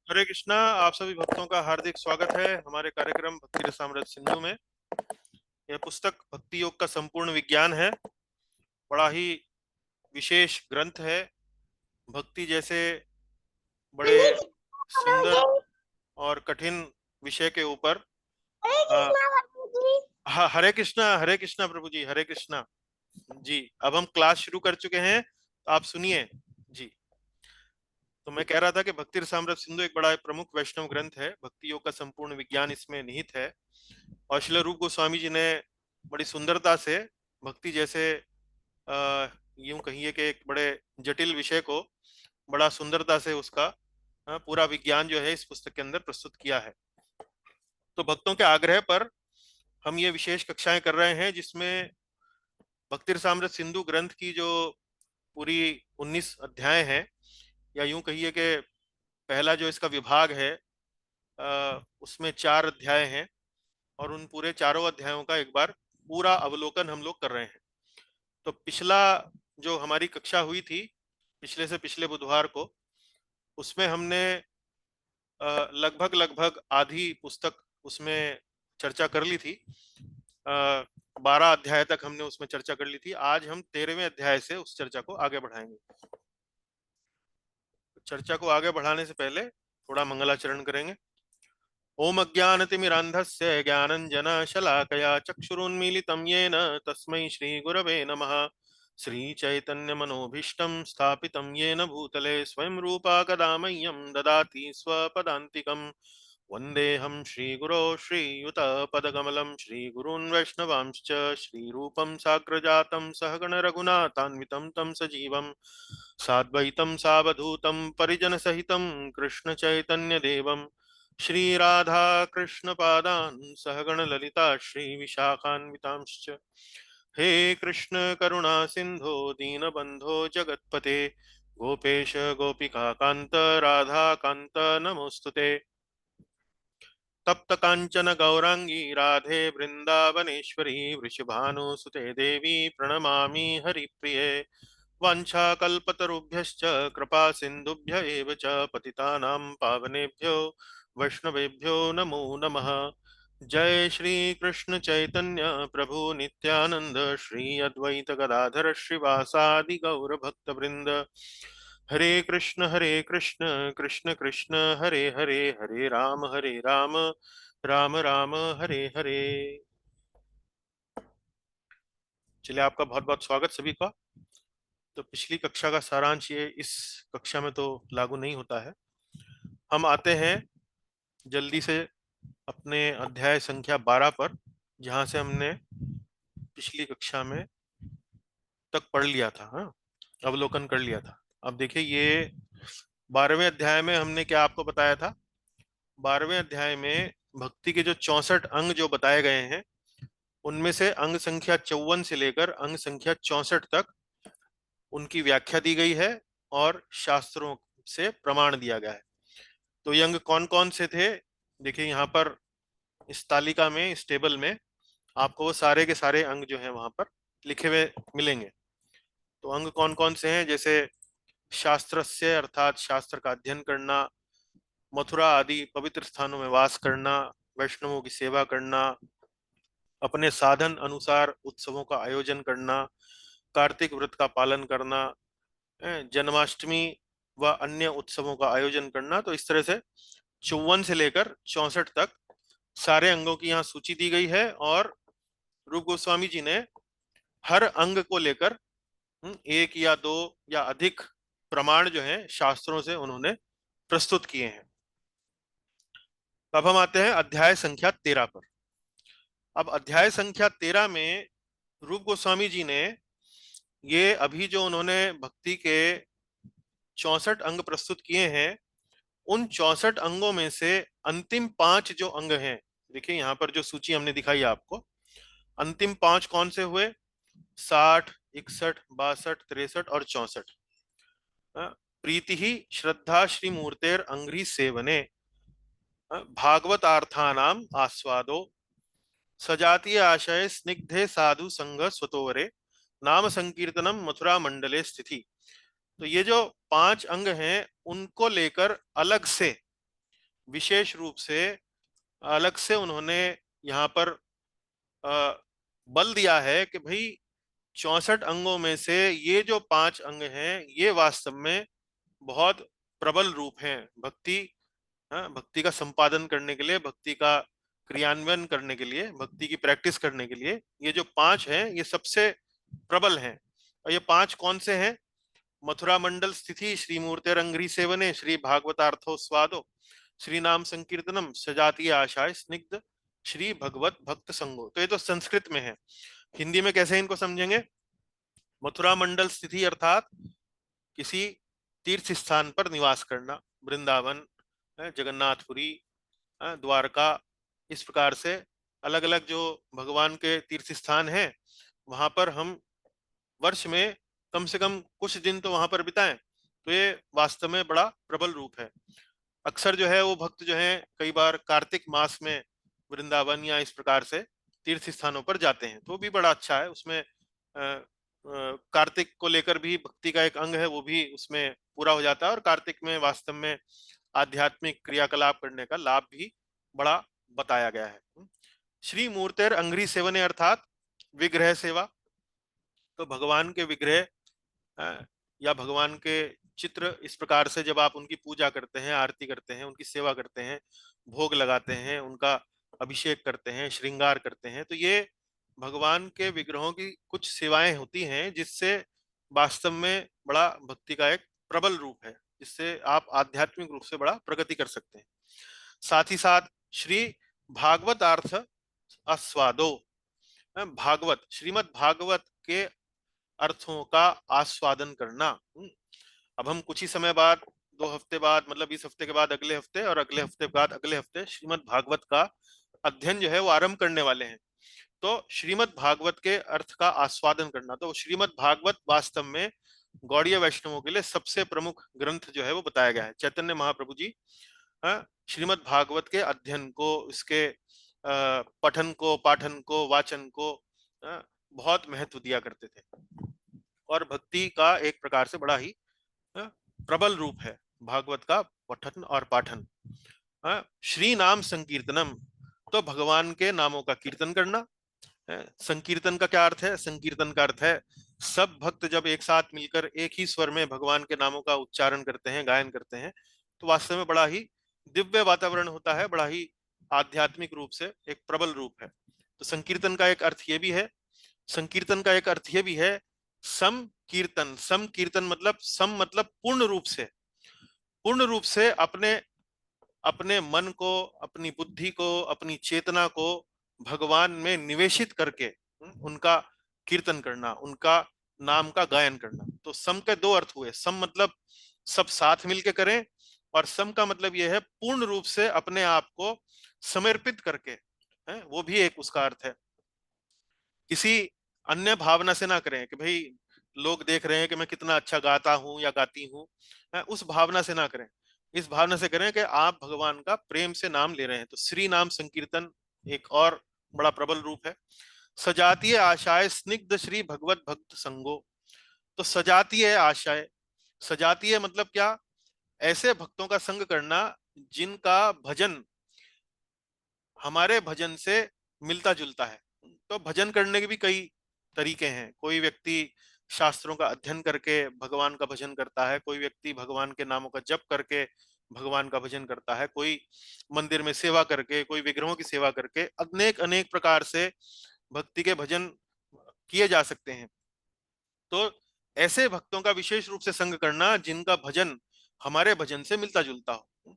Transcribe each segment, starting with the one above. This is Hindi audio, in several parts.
हरे कृष्णा। आप सभी भक्तों का हार्दिक स्वागत है हमारे कार्यक्रम भक्ति रसामृत सिंधु में। यह पुस्तक भक्ति योग का संपूर्ण विज्ञान है। बड़ा ही विशेष ग्रंथ है। भक्ति जैसे बड़े सुंदर और कठिन विषय के ऊपर अ, हरे कृष्णा प्रभु जी, हरे कृष्णा जी। अब हम क्लास शुरू कर चुके हैं, तो आप सुनिए जी। तो मैं कह रहा था कि भक्ति रसामृत सिंधु एक बड़ा प्रमुख वैष्णव ग्रंथ है। भक्ति योग का संपूर्ण विज्ञान इसमें निहित है। और श्रील रूप गोस्वामी जी ने बड़ी सुंदरता से भक्ति जैसे यूं कहिए कि एक बड़े जटिल विषय को बड़ा सुंदरता से उसका पूरा विज्ञान जो है इस पुस्तक के अंदर प्रस्तुत किया है। तो भक्तों के आग्रह पर हम ये विशेष कक्षाएं कर रहे हैं, जिसमें भक्ति रसामृत सिंधु ग्रंथ की जो पूरी 19 अध्याय हैं, या यूं कहिए कि पहला जो इसका विभाग है उसमें 4 अध्याय हैं। और उन पूरे चारों अध्यायों का एक बार पूरा अवलोकन हम लोग कर रहे हैं। तो पिछला जो हमारी कक्षा हुई थी, पिछले से पिछले बुधवार को, उसमें हमने लगभग लगभग आधी पुस्तक उसमें चर्चा कर ली थी। 12 अध्याय तक हमने उसमें चर्चा कर ली थी। आज हम 13वें अध्याय से उस चर्चा को आगे बढ़ाएंगे। चर्चा को आगे बढ़ाने से पहले थोड़ा मंगलाचरण करेंगे। ओम अज्ञानतिमिरान्धस्य ज्ञानञ्जनशलाकया चक्षुरुन्मीलितं येन तस्मै श्रीगुरवे नमः। श्रीचैतन्यमनोभीष्टं स्थापितं येन भूतले स्वयं रूपा कदा मह्यं ददाति स्वपदान्तिकम्। वन्देऽहं श्रीगुरो श्रीयुतपदकमलं श्रीगुरून् वैष्णवांश्च श्रीरूपं साग्रजातं सहगणरघुनाथान्वितं तं सजीवं साद्वैतं सावधूतं परिजनसहितं कृष्णचैतन्यदेवं श्री राधा कृष्ण पादान सहगण ललिता श्री विशाखान्वितांश्च। हे कृष्ण करुणा सिंधो दीनबंधो जगत्पते गोपेश गोपिका कांत राधा कांत नमोस्तुते। तप्त कांचन गौरांगी राधे वृंदावनेश्वरी वृषभानुसुते देवी प्रणमामि हरिप्रिये। वाञ्छाकल्पतरुभ्यश्च कृपा सिन्धुभ्य एव च पतितानां पावनेभ्यो वैष्णवेभ्यो नमो नमः। जय श्री कृष्ण चैतन्य प्रभु नित्यानंद श्री अद्वैत गदाधर श्रीवासादि गौर भक्त वृंद। हरे कृष्ण कृष्ण कृष्ण हरे हरे, हरे राम राम राम हरे हरे। चलिए, आपका बहुत बहुत स्वागत सभी का। तो पिछली कक्षा का सारांश ये इस कक्षा में तो लागू नहीं होता है। हम आते हैं जल्दी से अपने अध्याय संख्या 12 पर, जहां से हमने पिछली कक्षा में तक पढ़ लिया था। हाँ, अवलोकन कर लिया था। अब देखिए, ये 12वें अध्याय में हमने क्या आपको बताया था। 12वें अध्याय में भक्ति के जो 64 अंग जो बताए गए हैं, उनमें से अंग संख्या 54 से लेकर अंग संख्या 64 तक उनकी व्याख्या दी गई है और शास्त्रों से प्रमाण दिया गया है। तो ये अंग कौन कौन से थे, देखिए यहाँ पर इस तालिका में, इस टेबल में आपको वो सारे के सारे अंग जो है वहां पर लिखे हुए मिलेंगे। तो अंग कौन कौन से हैं, जैसे शास्त्रस्य अर्थात शास्त्र का अध्ययन करना, मथुरा आदि पवित्र स्थानों में वास करना, वैष्णवों की सेवा करना, अपने साधन अनुसार उत्सवों का आयोजन करना, कार्तिक व्रत का पालन करना, जन्माष्टमी व अन्य उत्सवों का आयोजन करना। तो इस तरह से 54 से लेकर 64 तक सारे अंगों की यहाँ सूची दी गई है। और रूप गोस्वामी जी ने हर अंग को लेकर एक या दो या अधिक प्रमाण जो है शास्त्रों से उन्होंने प्रस्तुत किए हैं। अब हम आते हैं अध्याय संख्या 13 पर। अब अध्याय संख्या 13 में रूप गोस्वामी जी ने ये अभी जो उन्होंने भक्ति के 64 अंग प्रस्तुत किए हैं, उन 64 अंगों में से अंतिम 5 जो अंग हैं, देखिए यहाँ पर जो सूची हमने दिखाई आपको, अंतिम 5 कौन से हुए? 60, 61, 62, 63 और 64। प्रीति ही श्रद्धा श्री मूर्तेर अंग्री सेवने, भागवतार्थानाम आस्वादो, सजातीय आशय स्निग्धे साधु संग स्वतोवरे, नाम संकीर्तनम मथुरा मंडले स्थिति। तो ये जो 5 अंग हैं, उनको लेकर अलग से विशेष रूप से अलग से उन्होंने यहाँ पर बल दिया है कि भाई 64 अंगों में से ये जो 5 अंग हैं ये वास्तव में बहुत प्रबल रूप हैं भक्ति, हाँ, भक्ति का संपादन करने के लिए, भक्ति का क्रियान्वयन करने के लिए, भक्ति की प्रैक्टिस करने के लिए ये जो 5 हैं ये सबसे प्रबल हैं। और ये 5 कौन से हैं? मथुरा मंडल स्थिति, श्री मूर्तिरंघ्रि सेवने, श्री भागवतार्थो स्वादो, श्री नाम संकीर्तनम, सजातीय आशाय स्निग्ध, श्री भगवत भक्त संगो। तो ये तो संस्कृत में है। हिंदी में कैसे इनको समझेंगे? मथुरा मंडल स्थिति अर्थात किसी तीर्थ स्थान पर निवास करना, वृंदावन, जगन्नाथपुरी, द्वारका, इस प्रकार से अलग अलग जो भगवान के तीर्थ स्थान हैं वहां पर हम वर्ष में कम से कम कुछ दिन तो वहां पर बिताएं। तो ये वास्तव में बड़ा प्रबल रूप है। अक्सर जो है वो भक्त जो है कई बार कार्तिक मास में वृंदावन या इस प्रकार से तीर्थ स्थानों पर जाते हैं, तो भी बड़ा अच्छा है। उसमें कार्तिक को लेकर भी भक्ति का एक अंग है, वो भी उसमें पूरा हो जाता है। और कार्तिक में वास्तव में आध्यात्मिक क्रियाकलाप करने का लाभ भी बड़ा बताया गया है। श्री मूर्तेर अंघ्रि सेवने अर्थात विग्रह सेवा। तो भगवान के विग्रह या भगवान के चित्र इस प्रकार से जब आप उनकी पूजा करते हैं, आरती करते हैं, उनकी सेवा करते हैं, भोग लगाते हैं, उनका अभिषेक करते हैं, श्रृंगार करते हैं, तो ये भगवान के विग्रहों की कुछ सेवाएं होती हैं जिससे वास्तव में बड़ा भक्ति का एक प्रबल रूप है, जिससे आप आध्यात्मिक रूप से बड़ा प्रगति कर सकते हैं। साथ ही साथ श्री भागवत अर्थ आस्वादो, भागवत श्रीमद् भागवत के अर्थों का आस्वादन करना। अब हम कुछ ही समय बाद, 2 हफ्ते बाद, मतलब इस हफ्ते के बाद अगले हफ्ते और अगले हफ्ते बाद अगले हफ्ते श्रीमद् भागवत का अध्ययन जो है वो आरंभ करने वाले हैं। तो श्रीमद् भागवत के अर्थ का आस्वादन करना, तो श्रीमद् भागवत वास्तव में गौड़ीय वैष्णवों के लिए सबसे प्रमुख ग्रंथ जो है वो बताया गया है। चैतन्य महाप्रभु जी श्रीमद् भागवत के अध्ययन को, इसके पठन को, पाठन को, वाचन को बहुत महत्व दिया करते थे। और भक्ति का एक प्रकार से बड़ा ही प्रबल रूप है भागवत का पठन और पाठन। श्री नाम संकीर्तनम, तो भगवान के नामों का कीर्तन करना। संकीर्तन का क्या अर्थ है? संकीर्तन का अर्थ है सब भक्त जब एक साथ मिलकर एक ही स्वर में भगवान के नामों का उच्चारण करते हैं, गायन करते हैं, तो वास्तव में बड़ा ही दिव्य वातावरण होता है, बड़ा ही आध्यात्मिक रूप से एक प्रबल रूप है। तो संकीर्तन का एक अर्थ ये भी है, संकीर्तन का एक अर्थ ये भी है सम कीर्तन। सम कीर्तन मतलब सम मतलब पूर्ण रूप से, पूर्ण रूप से अपने अपने मन को, अपनी बुद्धि को, अपनी चेतना को भगवान में निवेशित करके उनका कीर्तन करना, उनका नाम का गायन करना। तो सम के 2 अर्थ हुए। सम मतलब सब साथ मिलके करें, और सम का मतलब यह है पूर्ण रूप से अपने आप को समर्पित करके, है वो भी एक उसका अर्थ है। किसी अन्य भावना से ना करें कि भाई लोग देख रहे हैं कि मैं कितना अच्छा गाता हूं या गाती हूं, उस भावना से ना करें। इस भावना से करें कि आप भगवान का प्रेम से नाम ले रहे हैं। तो श्री नाम संकीर्तन एक और बड़ा प्रबल रूप है। सजातीय आशाएं स्निग्ध श्री भगवत भक्त संगो। तो सजातीय आशाएं, सजातीय मतलब क्या? ऐसे भक्तों का संग करना जिनका भजन हमारे भजन से मिलता जुलता है। तो भजन करने के भी कई तरीके हैं। कोई व्यक्ति शास्त्रों का अध्ययन करके भगवान का भजन करता है, कोई व्यक्ति भगवान के नामों का जप करके भगवान का भजन करता है, कोई मंदिर में सेवा करके, कोई विग्रहों की सेवा करके, अनेक अनेक प्रकार से भक्ति के भजन किए जा सकते हैं। तो ऐसे भक्तों का विशेष रूप से संग करना जिनका भजन हमारे भजन से मिलता जुलता हो,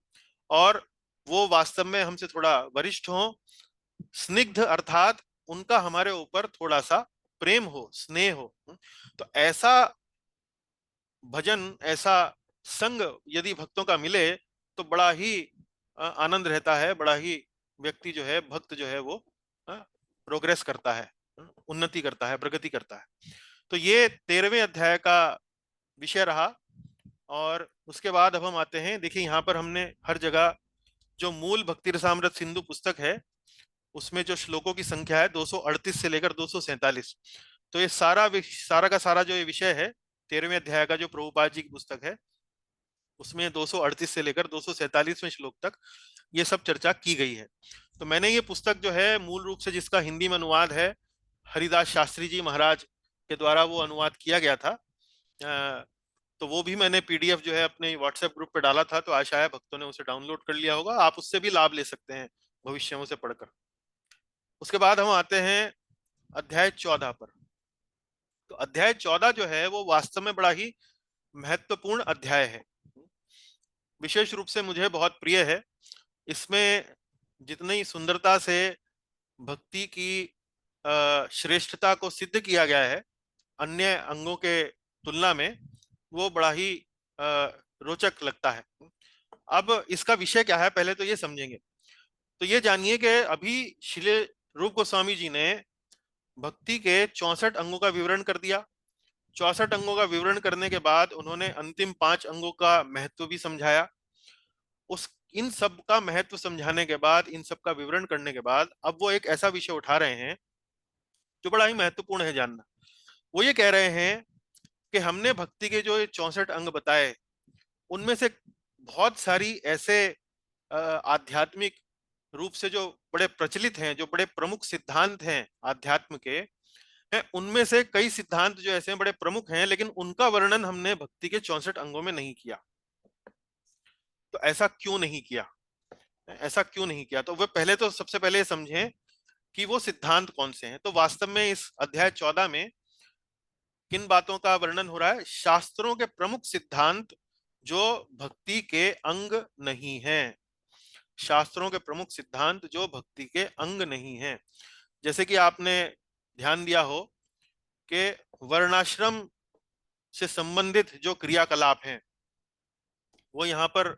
और वो वास्तव में हमसे थोड़ा वरिष्ठ हो। स्निग्ध अर्थात उनका हमारे ऊपर थोड़ा सा प्रेम हो, स्नेह हो। तो ऐसा भजन, ऐसा संग यदि भक्तों का मिले तो बड़ा ही आनंद रहता है, बड़ा ही व्यक्ति जो है, भक्त जो है वो प्रोग्रेस करता है, उन्नति करता है, प्रगति करता है। तो ये 13वें अध्याय का विषय रहा। और उसके बाद अब हम आते हैं, देखिए यहाँ पर हमने हर जगह जो मूल भक्ति रसामृत सिंधु पुस्तक है उसमें जो श्लोकों की संख्या है 238 से लेकर 247। तो ये सारा का सारा जो ये विषय है 13वें अध्याय का, जो प्रभुपाद जी की पुस्तक है, उसमें 238 से लेकर 247वें श्लोक तक ये सब चर्चा की गई है। तो मैंने ये पुस्तक जो है मूल रूप से जिसका हिंदी में अनुवाद है, हरिदास शास्त्री जी महाराज के द्वारा वो अनुवाद किया गया था। तो वो भी मैंने पीडीएफ जो है अपने व्हाट्सएप ग्रुप पे डाला था, तो आशा है भक्तों ने उसे डाउनलोड कर लिया होगा। आप उससे भी लाभ ले सकते हैं भविष्य में उसे पढ़कर। उसके बाद हम आते हैं अध्याय 14 पर। तो अध्याय 14 जो है वो वास्तव में बड़ा ही महत्वपूर्ण अध्याय है, विशेष रूप से मुझे बहुत प्रिय है। इसमें जितनी सुंदरता से भक्ति की श्रेष्ठता को सिद्ध किया गया है अन्य अंगों के तुलना में, वो बड़ा ही रोचक लगता है। अब इसका विषय क्या है पहले तो ये समझेंगे। तो ये जानिए कि अभी श्री रूप गोस्वामी जी ने भक्ति के 64 अंगों का विवरण कर दिया। 64 अंगों का विवरण करने के बाद उन्होंने अंतिम 5 अंगों का महत्व भी समझाया। उस इन सब का महत्व समझाने के बाद, इन सब का विवरण करने के बाद, अब वो एक ऐसा विषय उठा रहे हैं जो बड़ा ही महत्वपूर्ण है जानना। वो ये कह रहे हैं कि हमने भक्ति के जो 64 अंग बताए, उनमें से बहुत सारी ऐसे आध्यात्मिक रूप से जो बड़े प्रचलित हैं, जो बड़े प्रमुख सिद्धांत हैं आध्यात्म के हैं, उनमें से कई सिद्धांत जो ऐसे हैं बड़े प्रमुख हैं, लेकिन उनका वर्णन हमने भक्ति के 64 अंगों में नहीं किया। तो ऐसा क्यों नहीं किया? ऐसा क्यों नहीं किया? तो वे पहले तो सबसे पहले समझें कि वो सिद्धांत कौन से हैं। तो वास्तव में इस अध्याय 14 में किन बातों का वर्णन हो रहा है? शास्त्रों के प्रमुख सिद्धांत जो भक्ति के अंग नहीं हैं। शास्त्रों के प्रमुख सिद्धांत जो भक्ति के अंग नहीं हैं। जैसे कि आपने ध्यान दिया हो कि वर्णाश्रम से संबंधित जो क्रियाकलाप हैं वो यहाँ पर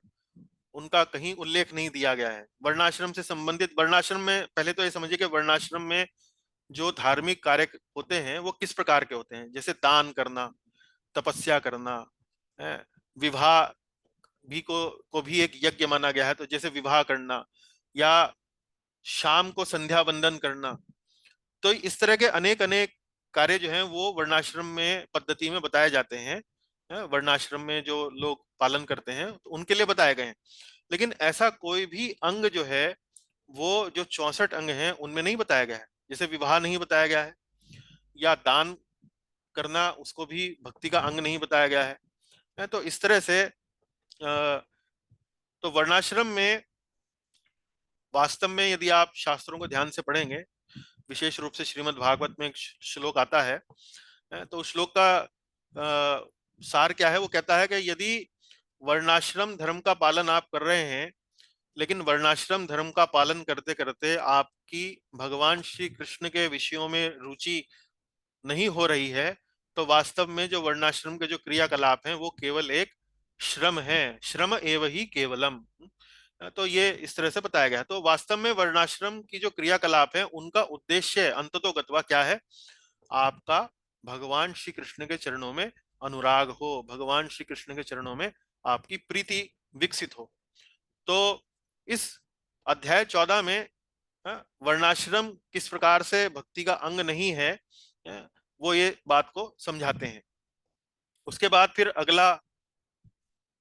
उनका कहीं उल्लेख नहीं दिया गया है। वर्णाश्रम से संबंधित, वर्णाश्रम में पहले तो ये समझिए कि वर्णाश्रम में जो धार्मिक कार्य होते हैं वो किस प्रकार के होते हैं। जैसे दान करना, तपस्या करना, विवाह भी को भी एक यज्ञ माना गया है। तो जैसे विवाह करना या शाम को संध्या वंदन करना, तो इस तरह के अनेक अनेक कार्य जो हैं वो वर्णाश्रम में पद्धति में बताए जाते हैं। वर्णाश्रम में जो लोग पालन करते हैं तो उनके लिए बताए गए हैं। लेकिन ऐसा कोई भी अंग जो है वो जो 64 अंग हैं उनमें नहीं बताया गया है। जैसे विवाह नहीं बताया गया है, या दान करना उसको भी भक्ति का अंग नहीं बताया गया है। तो इस तरह से तो वर्णाश्रम में वास्तव में यदि आप शास्त्रों को ध्यान से पढ़ेंगे, विशेष रूप से श्रीमद् भागवत में एक श्लोक आता है, तो उस श्लोक का सार क्या है? वो कहता है कि यदि वर्णाश्रम धर्म का पालन आप कर रहे हैं, लेकिन वर्णाश्रम धर्म का पालन करते करते आपकी भगवान श्री कृष्ण के विषयों में रुचि नहीं हो रही है, तो वास्तव में जो वर्णाश्रम के जो क्रियाकलाप हैं वो केवल एक श्रम है। श्रम एव ही केवलम। तो ये इस तरह से बताया गया है। तो वास्तव में वर्णाश्रम की जो क्रियाकलाप है उनका उद्देश्य अंततोगत्वा क्या है? आपका भगवान श्री कृष्ण के चरणों में अनुराग हो, भगवान श्री कृष्ण के चरणों में आपकी प्रीति विकसित हो। तो इस अध्याय 14 में वर्णाश्रम किस प्रकार से भक्ति का अंग नहीं है, वो ये बात को समझाते हैं। उसके बाद फिर अगला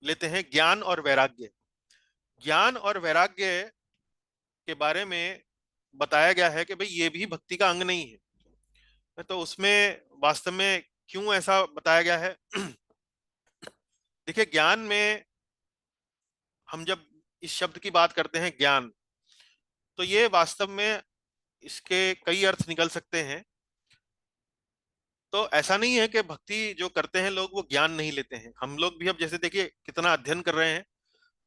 लेते हैं ज्ञान और वैराग्य। ज्ञान और वैराग्य के बारे में बताया गया है कि भाई ये भी भक्ति का अंग नहीं है। तो उसमें वास्तव में क्यों ऐसा बताया गया है? देखिए, ज्ञान में हम जब इस शब्द की बात करते हैं ज्ञान, तो ये वास्तव में इसके कई अर्थ निकल सकते हैं। तो ऐसा नहीं है कि भक्ति जो करते हैं लोग वो ज्ञान नहीं लेते हैं। हम लोग भी अब जैसे देखिए कितना अध्ययन कर रहे हैं,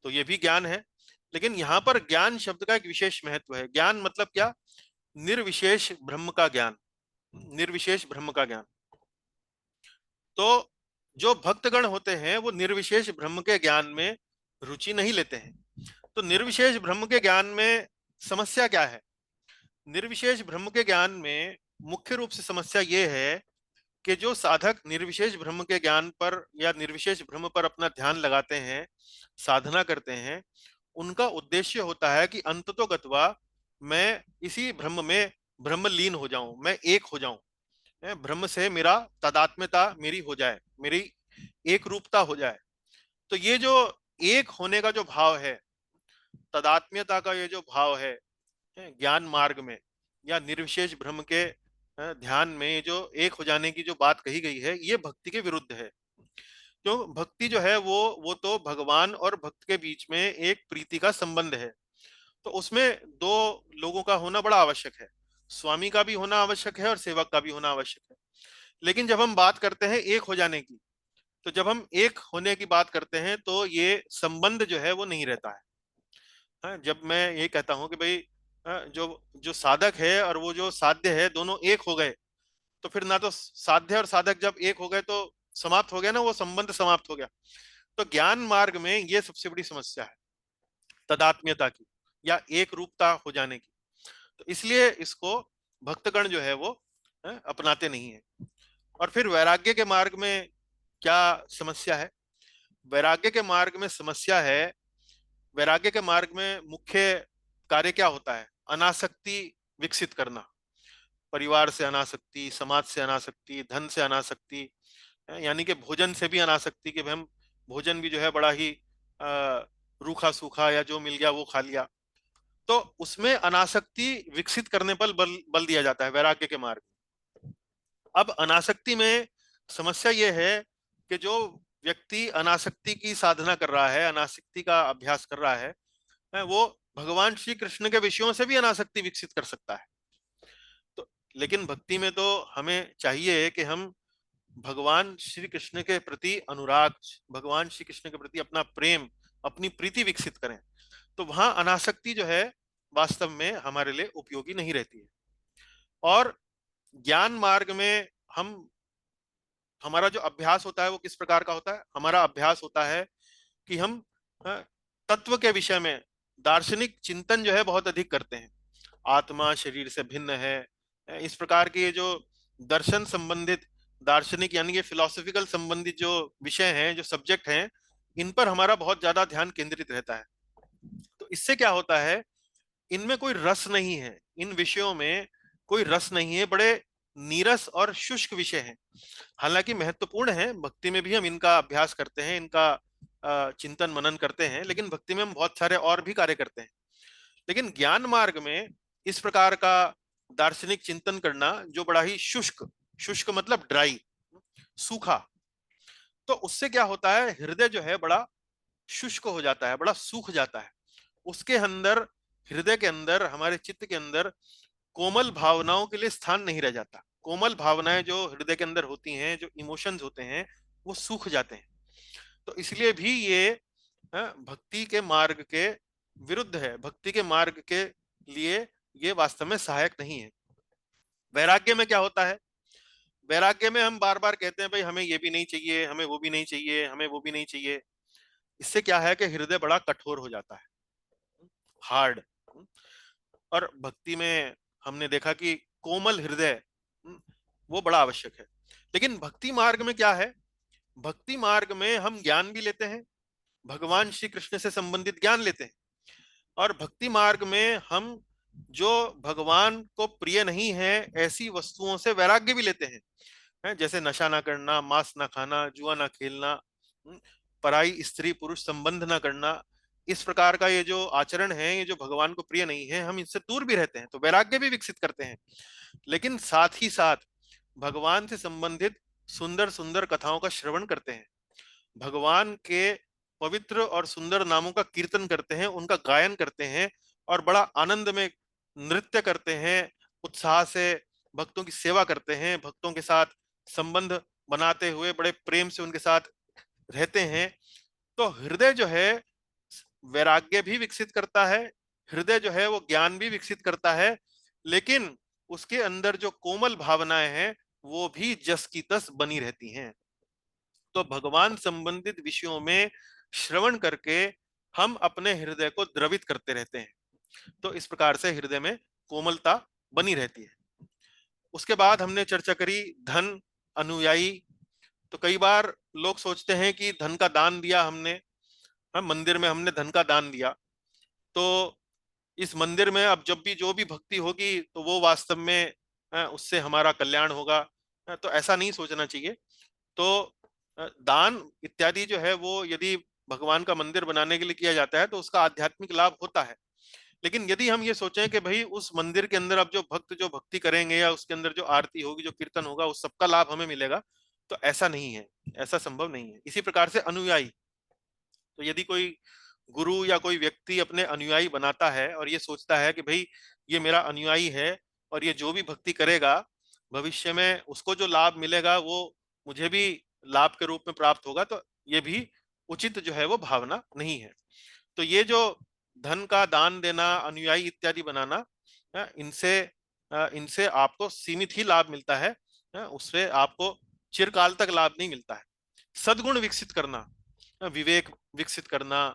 तो ये भी ज्ञान है। लेकिन यहाँ पर ज्ञान शब्द का एक विशेष महत्व है। ज्ञान मतलब क्या? निर्विशेष ब्रह्म का ज्ञान। निर्विशेष ब्रह्म का ज्ञान। तो जो भक्तगण होते हैं वो निर्विशेष ब्रह्म के ज्ञान में रुचि नहीं लेते हैं। तो निर्विशेष ब्रह्म के ज्ञान में समस्या क्या है? निर्विशेष ब्रह्म के ज्ञान में मुख्य रूप से समस्या ये है कि जो साधक निर्विशेष ब्रह्म के ज्ञान पर या निर्विशेष ब्रह्म पर अपना ध्यान लगाते हैं, साधना करते हैं, उनका उद्देश्य होता है कि अंततोगत्वा मैं इसी ब्रह्म में ब्रह्मलीन हो जाऊं, मैं एक हो जाऊं, ब्रह्म से मेरा तादात्म्यता मेरी हो जाए, मेरी एक रूपता हो जाए। तो ये जो एक होने का जो भाव है, तदात्म्यता का ये जो भाव है ज्ञान मार्ग में या निर्विशेष ब्रह्म के ध्यान में, ये जो एक हो जाने की जो बात कही गई है, ये भक्ति के विरुद्ध है। क्यों? भक्ति जो है वो तो भगवान और भक्त के बीच में एक प्रीति का संबंध है। तो उसमें दो लोगों का होना बड़ा आवश्यक है, स्वामी का भी होना आवश्यक है और सेवक का भी होना आवश्यक है। लेकिन जब हम बात करते हैं एक हो जाने की, तो जब हम एक होने की बात करते हैं तो ये संबंध जो है वो नहीं रहता है। हाँ, जब मैं ये कहता हूं कि भाई जो जो साधक है और वो जो साध्य है दोनों एक हो गए, तो फिर ना तो साध्य और साधक जब एक हो गए तो समाप्त हो गया ना, वो संबंध समाप्त हो गया। तो ज्ञान मार्ग में ये सबसे बड़ी समस्या है, तदात्म्यता की या एक रूपता हो जाने की। तो इसलिए इसको भक्तगण जो है वो अपनाते नहीं है। और फिर वैराग्य के मार्ग में क्या समस्या है? वैराग्य के मार्ग में समस्या है, वैराग्य के मार्ग में मुख्य कार्य क्या होता है? अनासक्ति विकसित करना। परिवार से अनासक्ति, समाज से अनासक्ति, धन से अनासक्ति, यानी कि भोजन से भी अनासक्ति, कि हम भोजन भी जो है बड़ा ही रूखा सूखा या जो मिल गया वो खा लिया। तो उसमें अनासक्ति विकसित करने पर बल दिया जाता है वैराग्य के मार्ग। अब अनासक्ति में समस्या यह है कि जो व्यक्ति अनासक्ति की साधना कर रहा है, अनासक्ति का अभ्यास कर रहा है, वो भगवान श्री कृष्ण के विषयों से भी अनासक्ति विकसित कर सकता है। तो लेकिन भक्ति में तो हमें चाहिए कि हम भगवान श्री कृष्ण के प्रति अनुराग, भगवान श्री कृष्ण के प्रति अपना प्रेम, अपनी प्रीति विकसित करें। तो वहां अनासक्ति जो है वास्तव में हमारे लिए उपयोगी नहीं रहती है। और ज्ञान मार्ग में हम, हमारा जो अभ्यास होता है वो किस प्रकार का होता है? हमारा अभ्यास होता है कि हम तत्व के विषय में दार्शनिक चिंतन जो है बहुत अधिक करते हैं। आत्मा शरीर से भिन्न है, इस प्रकार के ये जो दर्शन संबंधित, दार्शनिक यानी कि फिलोसफिकल संबंधित जो विषय हैं, जो सब्जेक्ट हैं, इन पर हमारा बहुत ज्यादा ध्यान केंद्रित रहता है। तो इससे क्या होता है, इनमें कोई रस नहीं है, इन विषयों में कोई रस नहीं है, बड़े नीरस और शुष्क विषय हैं। हालांकि महत्वपूर्ण है, भक्ति में भी हम इनका अभ्यास करते हैं, इनका चिंतन मनन करते हैं, लेकिन भक्ति में हम बहुत सारे और भी कार्य करते हैं। लेकिन ज्ञान मार्ग में इस प्रकार का दार्शनिक चिंतन करना जो बड़ा ही शुष्क, शुष्क मतलब ड्राई, सूखा, तो उससे क्या होता है, हृदय जो है बड़ा शुष्क हो जाता है, बड़ा सूख जाता है। उसके अंदर, हृदय के अंदर, हमारे चित्त के अंदर कोमल भावनाओं के लिए स्थान नहीं रह जाता। कोमल भावनाएं जो हृदय के अंदर होती हैं, जो इमोशंस होते हैं, वो सूख जाते हैं। तो इसलिए भी ये भक्ति के मार्ग के विरुद्ध है, भक्ति के मार्ग के लिए ये वास्तव में सहायक नहीं है। वैराग्य में क्या होता है? वैराग्य में हम बार बार कहते हैं भाई हमें ये भी नहीं चाहिए, हमें वो भी नहीं चाहिए, हमें वो भी नहीं चाहिए। इससे क्या है कि हृदय बड़ा कठोर हो जाता है, हार्ड। और भक्ति में हमने देखा कि कोमल हृदय वो बड़ा आवश्यक है। लेकिन भक्ति मार्ग में क्या है? भक्ति मार्ग में हम ज्ञान भी लेते हैं, भगवान श्री कृष्ण से संबंधित ज्ञान लेते हैं। और भक्ति मार्ग में हम जो भगवान को प्रिय नहीं है ऐसी वस्तुओं से वैराग्य भी लेते हैं, जैसे नशा ना करना, मांस ना खाना, जुआ ना खेलना, पराई स्त्री पुरुष संबंध ना करना। इस प्रकार का ये जो आचरण है, ये जो भगवान को प्रिय नहीं है, हम इनसे दूर भी रहते हैं, तो वैराग्य भी विकसित करते हैं। लेकिन साथ ही साथ भगवान से संबंधित सुंदर सुंदर कथाओं का श्रवण करते हैं, भगवान के पवित्र और सुंदर नामों का कीर्तन करते हैं, उनका गायन करते हैं, और बड़ा आनंद में नृत्य करते हैं, उत्साह से भक्तों की सेवा करते हैं, भक्तों के साथ संबंध बनाते हुए बड़े प्रेम से उनके साथ रहते हैं। तो हृदय जो है वैराग्य भी विकसित करता है, हृदय जो है वो ज्ञान भी विकसित करता है, लेकिन उसके अंदर जो कोमल भावनाएं हैं वो भी जस की तस बनी रहती हैं। तो भगवान संबंधित विषयों में श्रवण करके हम अपने हृदय को द्रवित करते रहते हैं। तो इस प्रकार से हृदय में कोमलता बनी रहती है। उसके बाद हमने चर्चा करी धन, अनुयायी। तो कई बार लोग सोचते हैं कि धन का दान दिया हमने, हम मंदिर में हमने धन का दान दिया, तो इस मंदिर में अब जब भी जो भी भक्ति होगी तो वो वास्तव में उससे हमारा कल्याण होगा। तो ऐसा नहीं सोचना चाहिए। तो दान इत्यादि जो है वो यदि भगवान का मंदिर बनाने के लिए किया जाता है तो उसका आध्यात्मिक लाभ होता है। लेकिन यदि हम ये सोचें कि भाई उस मंदिर के अंदर अब जो भक्त जो भक्ति करेंगे या उसके अंदर जो आरती होगी, जो कीर्तन होगा, उस सबका लाभ हमें मिलेगा, तो ऐसा नहीं है, ऐसा संभव नहीं है। इसी प्रकार से अनुयायी, तो यदि कोई गुरु या कोई व्यक्ति अपने अनुयायी बनाता है और ये सोचता है कि भाई ये मेरा अनुयायी है और ये जो भी भक्ति करेगा भविष्य में उसको जो लाभ मिलेगा वो मुझे भी लाभ के रूप में प्राप्त होगा, तो ये भी उचित जो है वो भावना नहीं है। तो ये जो धन का दान देना, अनुयायी इत्यादि बनाना, इनसे इनसे आपको सीमित ही लाभ मिलता है, उससे आपको चिरकाल तक लाभ नहीं मिलता है। सद्गुण विकसित करना, विवेक विकसित करना,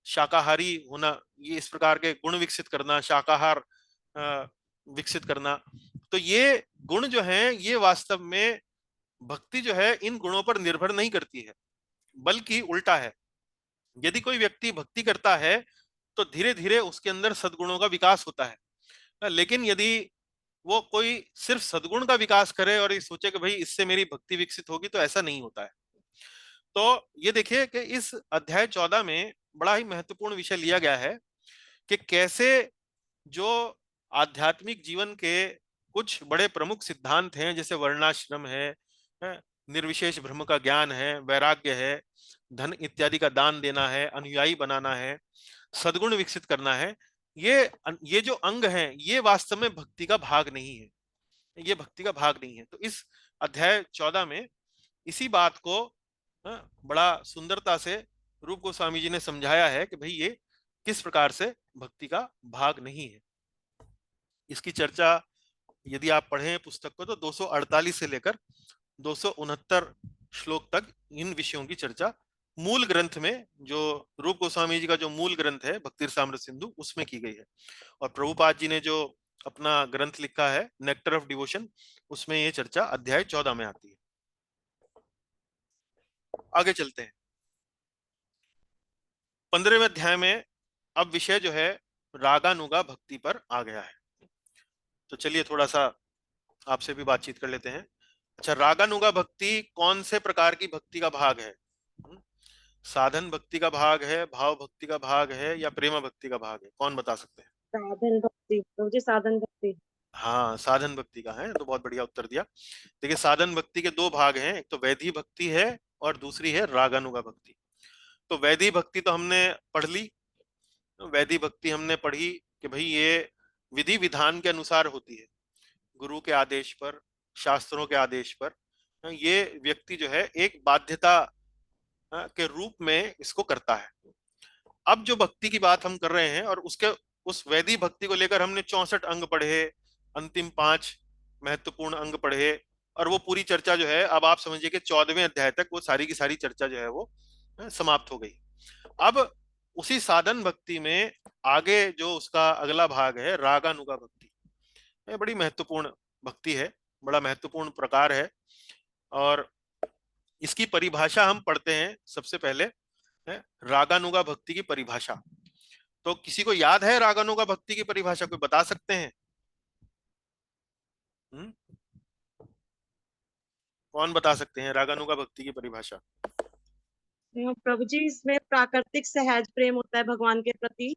शाकाहारी होना, ये इस प्रकार के गुण विकसित करना, शाकाहार विकसित करना, तो ये गुण जो हैं ये वास्तव में भक्ति जो है इन गुणों पर निर्भर नहीं करती है, बल्कि उल्टा है। यदि कोई व्यक्ति भक्ति करता है तो धीरे धीरे उसके अंदर सद्गुणों का विकास होता है। लेकिन यदि वो कोई सिर्फ सद्गुण का विकास करे और ये सोचे कि भाई इससे मेरी भक्ति विकसित होगी, तो ऐसा नहीं होता है। तो ये देखिए कि इस अध्याय 14 में बड़ा ही महत्वपूर्ण विषय लिया गया है कि कैसे जो आध्यात्मिक जीवन के कुछ बड़े प्रमुख सिद्धांत हैं, जैसे वर्णाश्रम है, निर्विशेष ब्रह्म का ज्ञान है, वैराग्य है, धन इत्यादि का दान देना है, अनुयायी बनाना है, सद्गुण विकसित करना है, ये जो अंग हैं ये वास्तव में भक्ति का भाग नहीं है, ये भक्ति का भाग नहीं है। तो इस अध्याय 14 में इसी बात को बड़ा सुंदरता से रूप गोस्वामी जी ने समझाया है कि भाई ये किस प्रकार से भक्ति का भाग नहीं है। इसकी चर्चा यदि आप पढ़ें पुस्तक को तो 248 से लेकर 269 श्लोक तक इन विषयों की चर्चा मूल ग्रंथ में, जो रूप गोस्वामी जी का जो मूल ग्रंथ है भक्तिरसामृत सिंधु, उसमें की गई है। और प्रभुपाद जी ने जो अपना ग्रंथ लिखा है नेक्टर ऑफ डिवोशन, उसमें ये चर्चा अध्याय 14 में आती है। आगे चलते हैं 15वें अध्याय में। अब विषय जो है रागानुगा भक्ति पर आ गया है। तो चलिए थोड़ा सा आपसे भी बातचीत कर लेते हैं। अच्छा, रागानुगा भक्ति कौन से प्रकार की भक्ति का भाग है? साधन भक्ति का भाग है, भाव भक्ति का भाग है, या प्रेम भक्ति का भाग है? कौन बता सकते हैं? साधन भक्ति, तो मुझे साधन भक्ति। हाँ, साधन भक्ति का है, तो बहुत बढ़िया उत्तर दिया। देखिए साधन भक्ति के दो भाग हैं, एक तो वैधी भक्ति है और दूसरी है रागानुगा भक्ति। तो वैधी भक्ति तो हमने पढ़ ली। वैधी भक्ति हमने पढ़ी कि भाई ये विधि विधान के अनुसार होती है, गुरु के आदेश पर, शास्त्रों के आदेश पर। ये व्यक्ति जो है एक बाध्यता के रूप में इसको करता है। अब जो भक्ति की बात हम कर रहे हैं और उसके उस वैदिक भक्ति को लेकर हमने 64 अंग पढ़े, अंतिम 5 महत्वपूर्ण अंग पढ़े, और वो पूरी चर्चा जो है अब आप समझिए कि 14वें अध्याय तक वो सारी की सारी चर्चा जो है वो समाप्त हो गई। अब उसी साधन भक्ति में आगे जो उसका अगला भाग है रागानुगा भक्ति, ये बड़ी महत्वपूर्ण भक्ति है, बड़ा महत्वपूर्ण प्रकार है। और इसकी परिभाषा हम पढ़ते हैं सबसे पहले, है रागानुगा भक्ति की परिभाषा। तो किसी को याद है रागानुगा भक्ति की परिभाषा? कोई बता सकते हैं? हुँ? कौन बता सकते हैं रागानुगा भक्ति की परिभाषा? प्रभु जी, इसमें प्राकृतिक सहज प्रेम होता है भगवान के प्रति।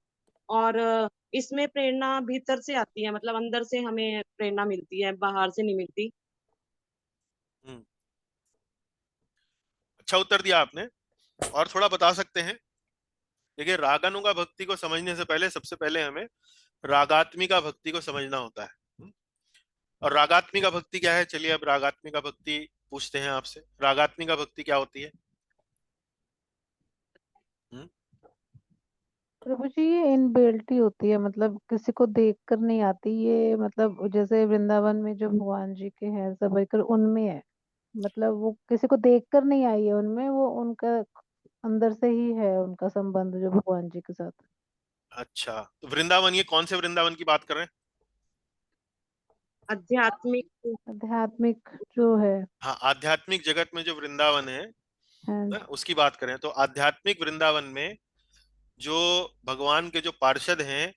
और इसमें प्रेरणा भीतर से आती है, मतलब अंदर से हमें प्रेरणा मिलती है, बाहर से नहीं मिलती। हम्म, अच्छा उत्तर दिया आपने। और थोड़ा बता सकते हैं? देखिए रागानुगा भक्ति को समझने से पहले सबसे पहले हमें रागात्मिका भक्ति को समझना होता है। और रागात्मिका भक्ति क्या है? चलिए अब रागात्मिका भक्ति पूछते हैं आपसे, रागात्मिका भक्ति क्या होती है? हम्म, प्रभु जी ये इनबिल्टी होती है, मतलब किसी को देख कर नहीं आती ये, मतलब जैसे वृंदावन में जो भगवान जी के हैं सबकर उनमें है, मतलब वो किसी को देख कर नहीं आई है उनमें, वो उनका अंदर से ही है उनका संबंध जो भगवान जी के साथ। अच्छा, तो वृंदावन, ये कौन से वृंदावन की बात कर रहे हैं? आध्यात्मिक। आध्यात्मिक जो है। हाँ, आध्यात्मिक जगत में जो वृंदावन है हाँ। उसकी बात करें तो आध्यात्मिक वृंदावन में जो भगवान के जो पार्षद हैं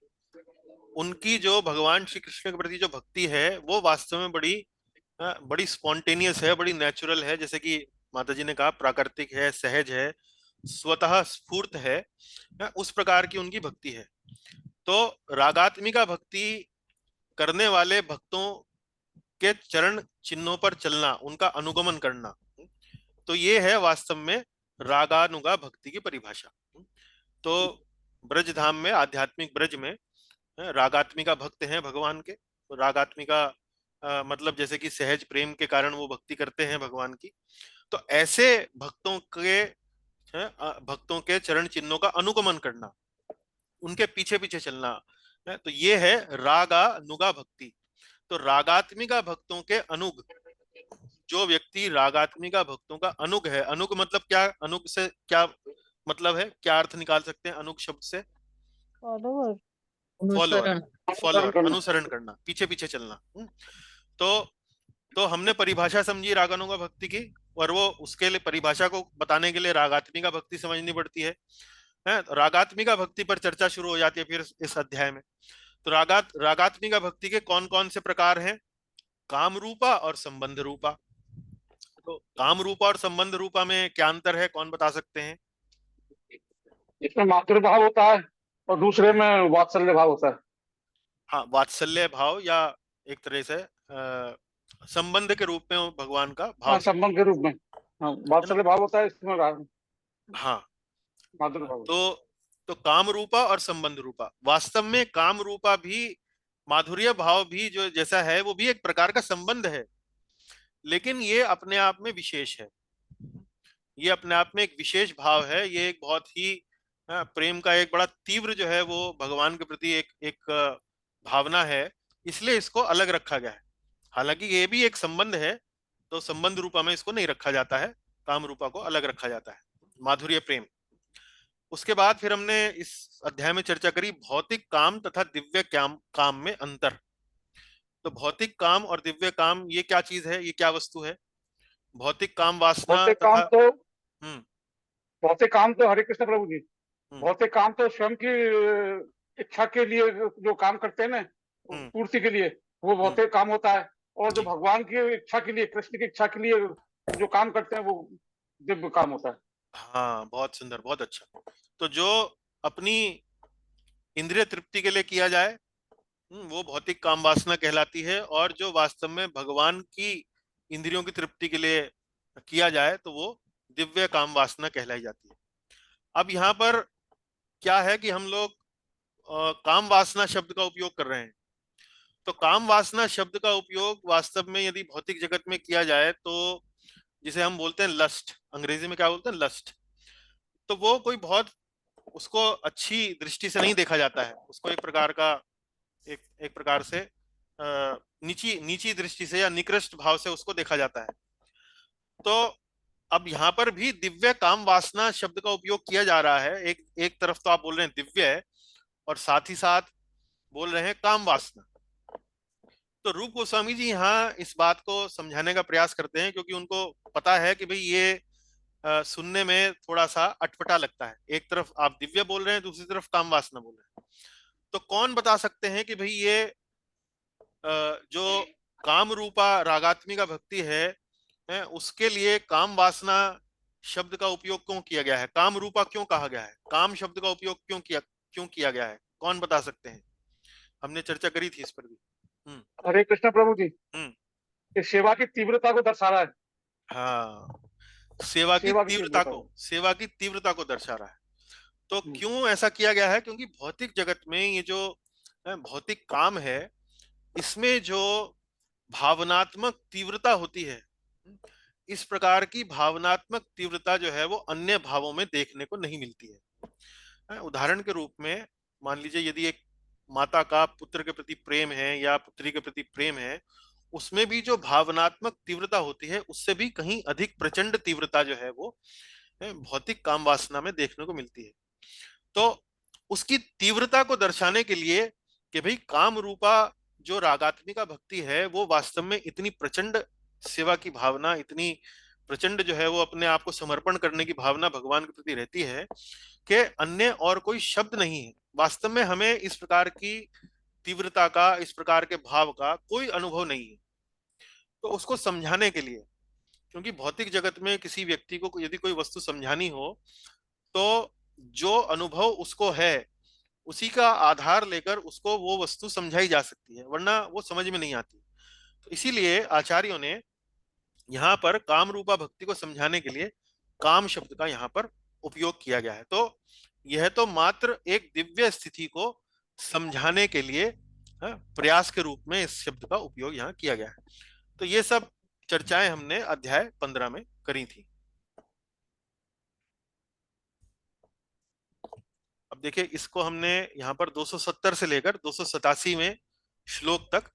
उनकी जो भगवान श्री कृष्ण के प्रति जो भक्ति है वो वास्तव में बड़ी स्पॉन्टेनियस है, बड़ी नेचुरल है। जैसे कि माता जी ने कहा प्राकृतिक है, सहज है, स्वतः स्फूर्त है, उस प्रकार की उनकी भक्ति है। तो रागात्मिका भक्ति करने वाले भक्तों के चरण चिन्हों पर चलना, उनका अनुगमन करना, तो ये है वास्तव में रागानुगा भक्ति की परिभाषा। तो ब्रज धाम में, आध्यात्मिक ब्रज में रागात्मिका भक्त हैं भगवान के। तो रागात्मिका मतलब जैसे कि सहज प्रेम के कारण वो भक्ति करते हैं भगवान की। तो ऐसे भक्तों के चरण चिन्हों का अनुगमन करना, उनके पीछे पीछे चलना, तो ये है रागानुगा भक्ति। तो रागात्मिका भक्तों के अनुग, जो व्यक्ति रागात्मिका भक्तों का अनुग है, अनुग मतलब क्या, अनुग से क्या मतलब है, क्या अर्थ निकाल सकते हैं अनुग शब्द से? फॉलोअर। फॉलोअर, अनुसरण। फॉलोअर, अनुसरण करना, पीछे पीछे चलना। तो हमने परिभाषा समझी रागानुगा भक्ति की, और वो उसके लिए परिभाषा को बताने के लिए रागात्मिका भक्ति समझनी पड़ती है। रागात्मिका भक्ति पर चर्चा शुरू हो जाती है फिर इस अध्याय में। तो रागात्मिका भक्ति के कौन कौन से प्रकार हैं? काम रूपा और संबंध रूपा। तो काम रूपा और संबंध रूपा में क्या अंतर है, कौन बता सकते हैं? इसमें मातृ भाव होता है और दूसरे में वात्सल्य भाव होता है। हाँ, वात्सल्य भाव, या एक तरह से संबंध के रूप में भगवान का हाँ, भाव, संबंध के रूप में। हाँ, है ना? वात्सल्य भाव होता है, इसमें हाँ, मातृ भाव। तो काम रूपा और संबंध रूपा। वास्तव में काम रूपा भी, माधुर्य भाव भी जो जैसा है, वो भी एक प्रकार का संबंध है, लेकिन ये अपने आप में विशेष है। ये अपने आप में एक विशेष भाव है। ये एक बहुत ही प्रेम का एक बड़ा तीव्र जो है वो भगवान के प्रति एक एक भावना है, इसलिए इसको अलग रखा गया है। हालांकि ये भी एक संबंध है, तो संबंध रूपा में इसको नहीं रखा जाता है, काम रूपा को अलग रखा जाता है, माधुर्य प्रेम। उसके बाद फिर हमने इस अध्याय में चर्चा करी भौतिक काम तथा दिव्य काम में अंतर। तो भौतिक काम और दिव्य काम, ये क्या चीज है, ये क्या वस्तु है? भौतिक काम वासना भौतिक काम तथा तो हम्म भौतिक काम तो हरे कृष्ण प्रभु जी, हम्म भौतिक काम तो स्वयं की इच्छा के लिए जो काम करते हैं ना, हम्म पूर्ति के लिए, वो हम्म भौतिक काम होता है। और जो जी, भगवान की इच्छा के लिए, कृष्ण की इच्छा के लिए जो काम करते हैं, वो दिव्य काम होता है। हाँ, बहुत सुंदर, बहुत अच्छा। तो जो अपनी इंद्रिय तृप्ति के लिए किया जाए, वो भौतिक काम वासना कहलाती है, और जो वास्तव में भगवान की इंद्रियों की तृप्ति के लिए किया जाए, तो वो दिव्य काम वासना कहलाई जाती है। अब यहाँ पर क्या है कि हम लोग काम वासना शब्द का उपयोग कर रहे हैं। तो काम वासना शब्द का उपयोग वास्तव में यदि भौतिक जगत में किया जाए, तो जिसे हम बोलते हैं लस्ट, अंग्रेजी में क्या बोलते हैं, लस्ट, तो वो कोई बहुत, उसको अच्छी दृष्टि से नहीं देखा जाता है। उसको एक प्रकार का, एक प्रकार से नीची नीची दृष्टि से या निकृष्ट भाव से उसको देखा जाता है। तो अब यहाँ पर भी दिव्य काम वासना शब्द का उपयोग किया जा रहा है। एक एक तरफ तो आप बोल रहे हैं दिव्य है, और साथ ही साथ बोल रहे हैं काम वासना। तो रूप गोस्वामी जी यहाँ इस बात को समझाने का प्रयास करते हैं, क्योंकि उनको पता है कि भाई ये सुनने में थोड़ा सा अटपटा लगता है। एक तरफ आप दिव्य बोल रहे हैं, दूसरी तरफ काम वासना बोल रहे हैं। तो कौन बता सकते हैं कि भाई ये जो काम रूपा रागात्मिका भक्ति है, उसके लिए काम वासना शब्द का उपयोग क्यों किया गया है, काम रूपा क्यों कहा गया है, काम शब्द का उपयोग क्यों किया गया है? कौन बता सकते हैं? हमने चर्चा करी थी इस पर भी। हरे कृष्ण प्रभु जी, हम्म ये सेवा की तीव्रता को दर्शा रहा है। हाँ, सेवा की तीव्रता को। सेवा की तीव्रता को दर्शा रहा है। तो हम्म। क्यों ऐसा किया गया है? क्योंकि भौतिक जगत में ये जो भौतिक काम है, इसमें जो भावनात्मक तीव्रता होती है, इस प्रकार की भावनात्मक तीव्रता जो है वो अन्य भावों में देखने को नहीं मिलती है। उदाहरण के रूप में मान लीजिए, यदि एक माता का पुत्र के प्रति प्रेम है या पुत्री के प्रति प्रेम है, उसमें भी जो भावनात्मक तीव्रता होती है, उससे भी कहीं अधिक प्रचंड तीव्रता जो है वो भौतिक काम वासना में देखने को मिलती है। तो उसकी तीव्रता को दर्शाने के लिए कि भाई काम रूपा जो रागात्मिका भक्ति है, वो वास्तव में इतनी प्रचंड सेवा की भावना, इतनी प्रचंड जो है वो अपने आप को समर्पण करने की भावना भगवान के प्रति रहती है कि अन्य और कोई शब्द नहीं है। वास्तव में हमें इस प्रकार की तीव्रता का, इस प्रकार के भाव का कोई अनुभव नहीं है। तो उसको समझाने के लिए, क्योंकि भौतिक जगत में किसी व्यक्ति को यदि कोई वस्तु समझानी हो, तो जो अनुभव उसको है उसी का आधार लेकर उसको वो वस्तु समझाई जा सकती है, वरना वो समझ में नहीं आती। तो इसीलिए आचार्यों ने यहाँ पर काम रूपा भक्ति को समझाने के लिए काम शब्द का यहाँ पर उपयोग किया गया है। तो यह तो मात्र एक दिव्य स्थिति को समझाने के लिए प्रयास के रूप में इस शब्द का उपयोग यहाँ किया गया है। तो ये सब चर्चाएं हमने अध्याय 15 में करी थी। अब देखिए, इसको हमने यहाँ पर 270 से लेकर 287 में श्लोक तक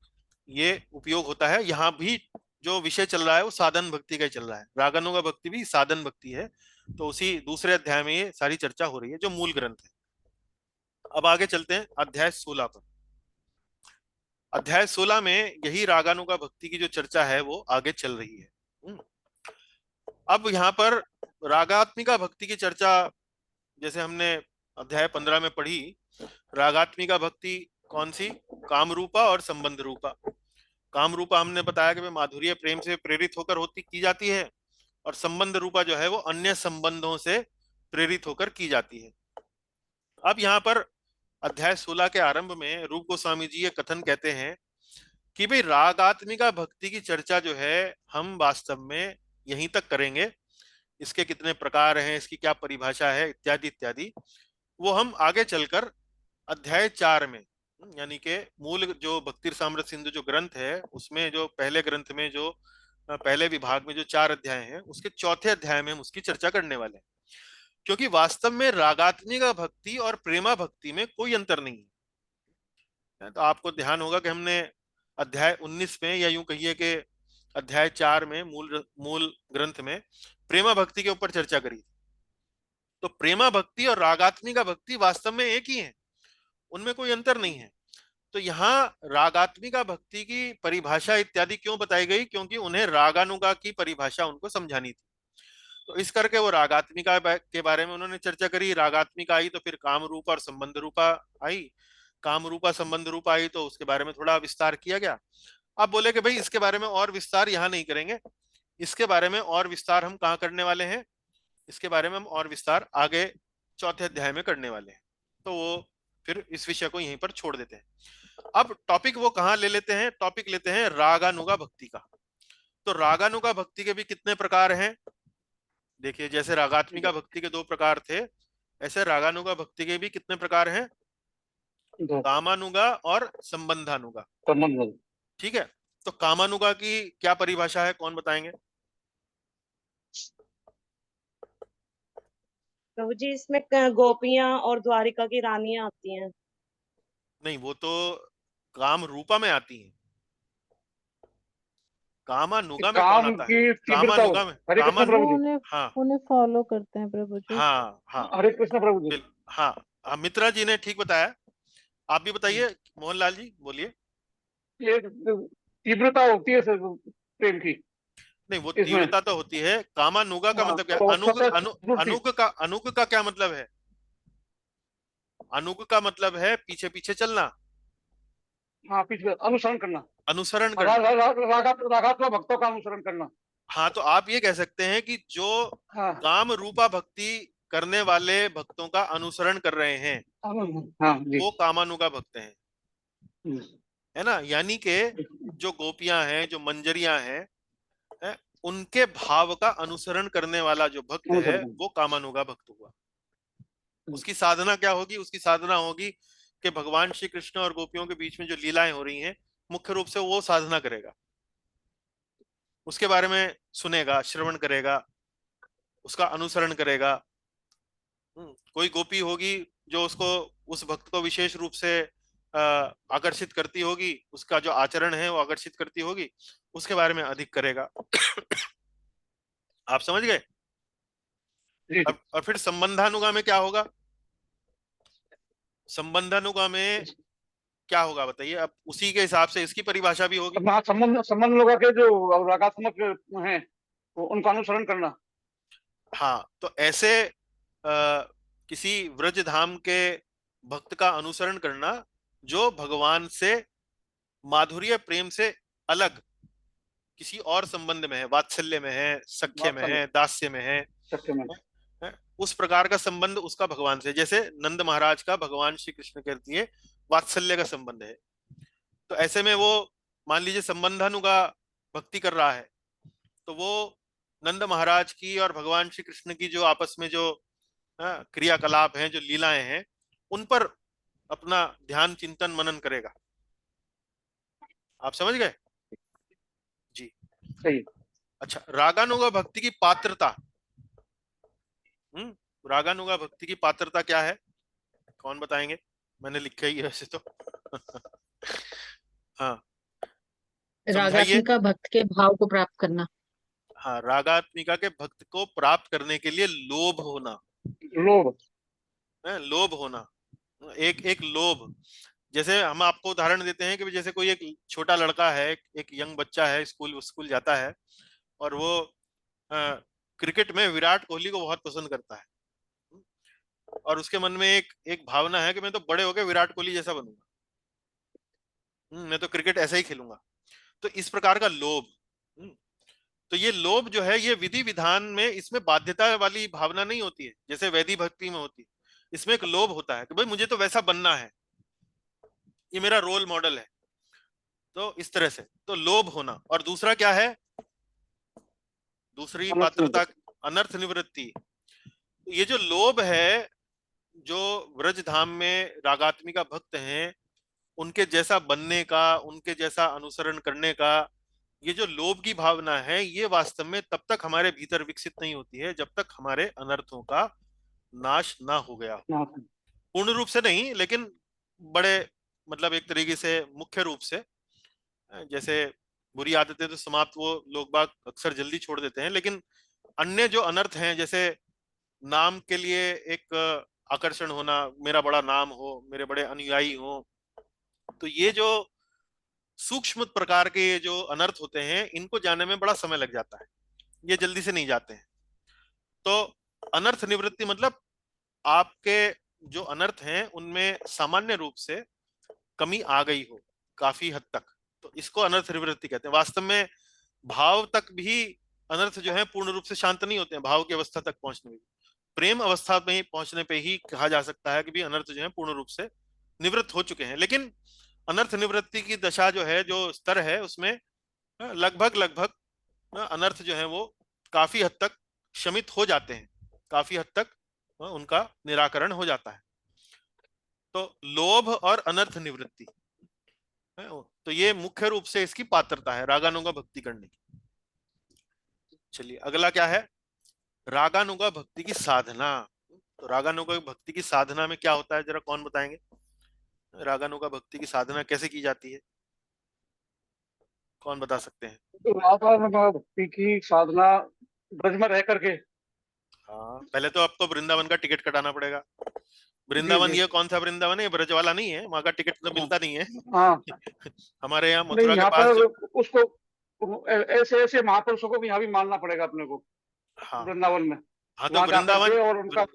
ये उपयोग होता है। यहाँ भी जो विषय चल रहा है वो साधन भक्ति का ही चल रहा है। रागानुगा भक्ति भी साधन भक्ति है। तो उसी दूसरे अध्याय में ये सारी चर्चा हो रही है जो मूल ग्रंथ है। अब आगे चलते हैं अध्याय 16 पर। अध्याय 16 में यही रागानुगा भक्ति की जो चर्चा है वो आगे चल रही है। अब यहाँ पर रागात्मिका भक्ति की चर्चा जैसे हमने अध्याय 15 में पढ़ी, रागात्मिका भक्ति कौन सी? काम रूपा और संबंध रूपा। काम रूपा हमने बताया कि माधुर्य प्रेम से प्रेरित होकर की जाती है, और संबंध रूपा जो है वो अन्य संबंधों से प्रेरित होकर की जाती है। अब यहाँ पर अध्याय 16 के आरंभ में रूप गोस्वामी जी ये कथन कहते हैं कि भाई रागात्मिका भक्ति की चर्चा जो है हम वास्तव में यहीं तक करेंगे। इसके कितने प्रकार हैं, इसकी क्या परिभाषा है, इत्यादि इत्यादि, वो हम आगे चलकर अध्याय 4 में, यानी कि मूल जो भक्ति रसामृत सिंधु जो ग्रंथ है उसमें जो पहले ग्रंथ में जो पहले विभाग में जो 4 अध्याय हैं उसके चौथे अध्याय में हम उसकी चर्चा करने वाले हैं। क्योंकि वास्तव में रागात्मिका भक्ति और प्रेमा भक्ति में कोई अंतर नहीं है। तो आपको ध्यान होगा कि हमने अध्याय 19 में, या यूं कहिए कि अध्याय 4 में मूल ग्रंथ में प्रेमा भक्ति के ऊपर चर्चा करी। तो प्रेमा भक्ति और रागात्मिका भक्ति वास्तव में एक ही है, उनमें कोई अंतर नहीं है। तो यहाँ रागात्मिका भक्ति की परिभाषा इत्यादि क्यों बताई गई? क्योंकि उन्हें रागानुगा की परिभाषा उनको समझानी थी। तो इस करके वो रागात्मिका के बारे में उन्होंने चर्चा करी। रागात्मिका आई तो फिर काम रूपा और संबंध रूपा आई। काम रूपा संबंध रूपा आई तो उसके बारे में थोड़ा विस्तार किया गया। अब बोले कि भाई इसके बारे में और विस्तार यहाँ नहीं करेंगे, इसके बारे में और विस्तार हम कहाँ करने वाले हैं? इसके बारे में हम और विस्तार आगे चौथे अध्याय में करने वाले हैं। तो वो फिर इस विषय को यहीं पर छोड़ देते हैं। अब टॉपिक वो कहाँ ले लेते हैं? टॉपिक लेते हैं रागानुगा भक्ति का। तो रागानुगा भक्ति के भी कितने प्रकार हैं? देखिए, जैसे रागात्मिका भक्ति के 2 प्रकार थे, ऐसे रागानुगा भक्ति के भी कितने प्रकार हैं? कामानुगा और संबंधानुगा। ठीक है, तो कामानुगा की क्या परिभाषा है, कौन बताएंगे? प्रभु जी, इसमें गोपियां और द्वारिका की रानियां आती हैं। नहीं, वो तो काम रूपा में आती हैं। कामानुगा में कौन काम आता है? की तीव्रता। कामानुगा में हरे कृष्ण प्रभु जी। उन्हें हाँ उन्हें फॉलो करते हैं प्रभु जी। हाँ हाँ, हरे कृष्ण प्रभु जी। हाँ हाँ, मित्रा जी ने ठीक बताया। आप भी बताइए, मोहनलाल जी बोलिए। ये तीव्रता होती है प्रेम की। नहीं, वो इसमें तीव्रता तो होती है। कामानुगा का मतलब क्या है? तो अनुग का क्या मतलब है? अनुग का मतलब है पीछे पीछे चलना, हाँ, पीछे अनुसरण करना, अनुसरण करना। रागात्मक भक्तों का अनुसरण करना। हाँ, तो आप ये कह सकते हैं कि जो हाँ काम रूपा भक्ति करने वाले भक्तों का अनुसरण कर रहे हैं हाँ जी। वो कामानुगा भक्त हैं, है ना? यानी कि जो गोपियां हैं, जो मंजरियां हैं, उनके भाव का अनुसरण करने वाला जो भक्त है वो कामानुगा भक्त हुआ। उसकी साधना क्या होगी? उसकी साधना होगी कि भगवान श्री कृष्ण और गोपियों के बीच में जो लीलाएं हो रही हैं, मुख्य रूप से वो साधना करेगा, उसके बारे में सुनेगा, श्रवण करेगा, उसका अनुसरण करेगा। कोई गोपी होगी जो उसको, उस भक्त को विशेष रूप से आकर्षित करती होगी, उसका जो आचरण है वो आकर्षित करती होगी, उसके बारे में अधिक करेगा। आप समझ गए? और फिर संबंधानुगा में क्या होगा? संबंधानुगा में क्या होगा बताइए? अब उसी के हिसाब से इसकी परिभाषा भी होगी। संबंध लोगों के जो रागात्मक हैं तो उनका अनुसरण करना। हाँ, तो ऐसे किसी व्रज धाम के भक्त का अनुसरण करना जो भगवान से माधुर्य प्रेम से अलग किसी और संबंध में है, वात्सल्य में है, सख्य में है, दास्य में है, उस प्रकार का संबंध उसका भगवान से, जैसे नंद महाराज का भगवान श्री कृष्ण के लिए वात्सल्य का संबंध है। तो ऐसे में वो मान लीजिए संबंधानुगा भक्ति कर रहा है, तो वो नंद महाराज की और भगवान श्री कृष्ण की जो आपस में जो क्रियाकलाप हैं, जो लीलाएं हैं, उन पर अपना ध्यान चिंतन मनन करेगा। आप समझ गए जी? सही। अच्छा, रागानुगा भक्ति की पात्रता। रागानुगा भक्ति की पात्रता क्या है, कौन बताएंगे? मैंने लिखा ही है वैसे तो। हाँ, समझाइए। रागात्मिका भक्त के भाव को प्राप्त करना। हाँ, रागात्मिका के भक्त को प्राप्त करने के लिए लोभ होना, लोभ। लोभ होना, एक एक लोभ। जैसे हम आपको उदाहरण देते हैं कि जैसे कोई एक छोटा लड़का है, एक यंग बच्चा है, स्कूल जाता है, और वो क्रिकेट में विराट कोहली को बहुत पसंद करता है, और उसके मन में एक भावना है कि मैं तो बड़े होकर विराट कोहली जैसा बनूंगा, मैं तो क्रिकेट ऐसा ही खेलूंगा। तो इस प्रकार का लोभ। तो ये लोभ जो है, ये विधि विधान में इसमें बाध्यता वाली भावना नहीं होती है जैसे वैदिक भक्ति में होती है। इसमें एक लोभ होता है कि भाई मुझे तो वैसा बनना है, ये मेरा रोल मॉडल है। तो इस तरह से तो लोभ होना। और दूसरा क्या है, दूसरी पात्रता, अनर्थ निवृत्ति। ये जो लोभ है, जो व्रज धाम में रागात्मिका भक्त हैं, उनके जैसा बनने का, उनके जैसा अनुसरण करने का, ये जो लोभ की भावना है, ये वास्तव में तब तक हमारे भीतर विकसित नहीं होती है जब तक हमारे अनर्थों का नाश ना हो गया। पूर्ण रूप से नहीं, लेकिन बड़े मतलब एक तरीके से मुख्य रूप से। जैसे बुरी आदतें तो समाप्त वो लोग बाग अक्सर जल्दी छोड़ देते हैं, लेकिन अन्य जो अनर्थ हैं, जैसे नाम के लिए एक आकर्षण होना, मेरा बड़ा नाम हो, मेरे बड़े अनुयायी हो, तो ये जो सूक्ष्म प्रकार के जो अनर्थ होते हैं, इनको जाने में बड़ा समय लग जाता है, ये जल्दी से नहीं जाते हैं। तो अनर्थ निवृत्ति मतलब आपके जो अनर्थ हैं उनमें सामान्य रूप से कमी आ गई हो काफी हद तक, तो इसको अनर्थ निवृत्ति कहते हैं। वास्तव में भाव तक भी अनर्थ जो है पूर्ण रूप से शांत नहीं होते हैं, भाव की अवस्था तक पहुंचने में, प्रेम अवस्था में पहुंचने पे ही कहा जा सकता है कि भी अनर्थ जो है पूर्ण रूप से निवृत्त हो चुके हैं। लेकिन अनर्थ निवृत्ति की दशा जो है, जो स्तर है, उसमें लगभग अनर्थ जो है वो काफी हद तक शमित हो जाते हैं, काफी हद तक उनका निराकरण हो जाता है। तो लोभ और अनर्थ निवृत्ति, तो ये मुख्य रूप से इसकी पात्रता है रागानुगा भक्ति करने की। चलिए अगला क्या है, रागानुगा भक्ति की साधना। तो रागानुगा भक्ति की साधना में क्या होता है, जरा कौन बताएंगे? रागानुगा भक्ति की साधना कैसे की जाती है, कौन बता सकते हैं? रागानुगा भक्ति की साधना ब्रज में रह करके। हाँ, पहले तो अब तो वृंदावन का टिकट कटाना पड़ेगा। वृंदावन ये कौन सा वृंदावन है? ये ब्रज वाला नहीं है, वहां का टिकट तो मिलता नहीं है। हाँ, हमारे यहाँ नहीं, मथुरा के यहाँ पास पर जो, उसको ऐसे ऐसे महापुरुषों को भी यहाँ भी मानना पड़ेगा अपने को, हाँ वृंदावन में। हाँ, तो वहां जाकर वृंदावन, के और उनका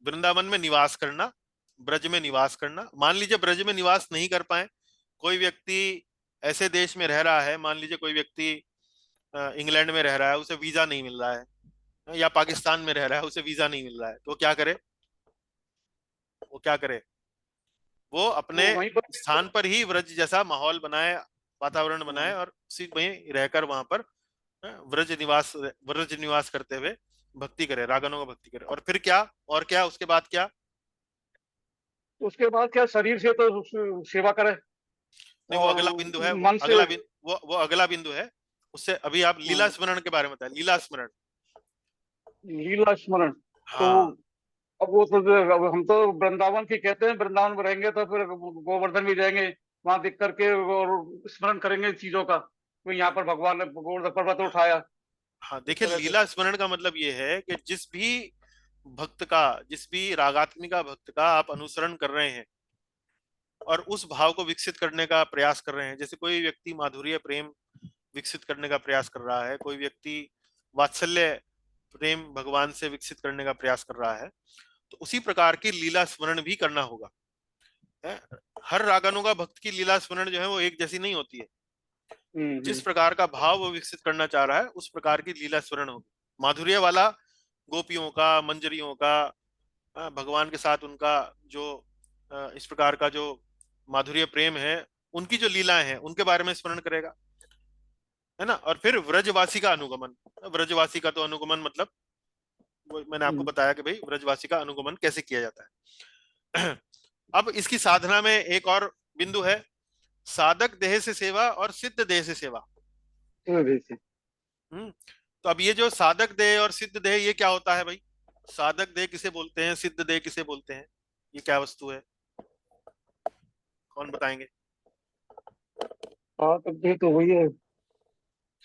वृंदावन में निवास करना, ब्रज में निवास करना। मान लीजिए ब्रज में निवास नहीं कर पाए, कोई व्यक्ति ऐसे देश में रह रहा है, मान लीजिए कोई व्यक्ति इंग्लैंड में रह रहा है, उसे वीजा नहीं मिल रहा है, या पाकिस्तान में रह रहा है, उसे वीजा नहीं मिल रहा है, तो क्या करे? वो क्या करे? वो अपने वहीं पर स्थान पर ही व्रज जैसा माहौल बनाए, वातावरण बनाए, और उसी में रहकर वहां पर व्रज निवास करते हुए भक्ति करे, रागानुगा भक्ति करे। और फिर क्या, और क्या उसके बाद क्या? उसके बाद क्या, शरीर से तो सेवा करे, नहीं, वो और अगला बिंदु है, मन से वो अगला बिंदु है। उससे अभी आप लीला स्मरण के बारे में बताएं, लीला स्मरण। लीला स्मरण। तो हाँ अब वो तो अब हम तो वृंदावन की कहते हैं, वृंदावन में रहेंगे तो फिर गोवर्धन भी जाएंगे, वहां देख करके और स्मरण करेंगे चीजों का, तो यहाँ पर भगवान ने गोवर्धन पर्वत उठाया। हाँ, देखिए लीला स्मरण का मतलब ये है कि जिस भी भक्त का, जिस भी रागात्मिका भक्त का आप अनुसरण कर रहे हैं और उस भाव को विकसित करने का प्रयास कर रहे हैं, जैसे कोई व्यक्ति माधुर्य प्रेम विकसित करने का प्रयास कर रहा है, कोई व्यक्ति वात्सल्य प्रेम भगवान से विकसित करने का प्रयास कर रहा है, तो उसी प्रकार की लीला स्मरण भी करना होगा। हर रागानुगा भक्त की लीला स्मरण जो है वो एक जैसी नहीं होती है। जिस प्रकार का भाव वो विकसित करना चाह रहा है, उस प्रकार की लीला स्मरण होगी। माधुर्य वाला गोपियों का, मंजरियों का, भगवान के साथ उनका जो इस प्रकार का जो माधुर्य प्रेम है, उनकी जो लीलाएं हैं उनके बारे में स्मरण करेगा, है ना। और फिर व्रजवासी का अनुगमन। व्रजवासी का तो अनुगमन मतलब वो मैंने आपको बताया कि भाई व्रजवासी का अनुगमन कैसे किया जाता है। अब इसकी साधना में एक और बिंदु है, साधक देह से सेवा और सिद्ध देह से सेवा। तो अब ये जो साधक देह और सिद्ध देह, ये क्या होता है भाई? साधक देह किसे बोलते हैं, सिद्ध देह किसे बोलते हैं, ये क्या वस्तु है, कौन बताएंगे? हाँ तो ये तो वही है,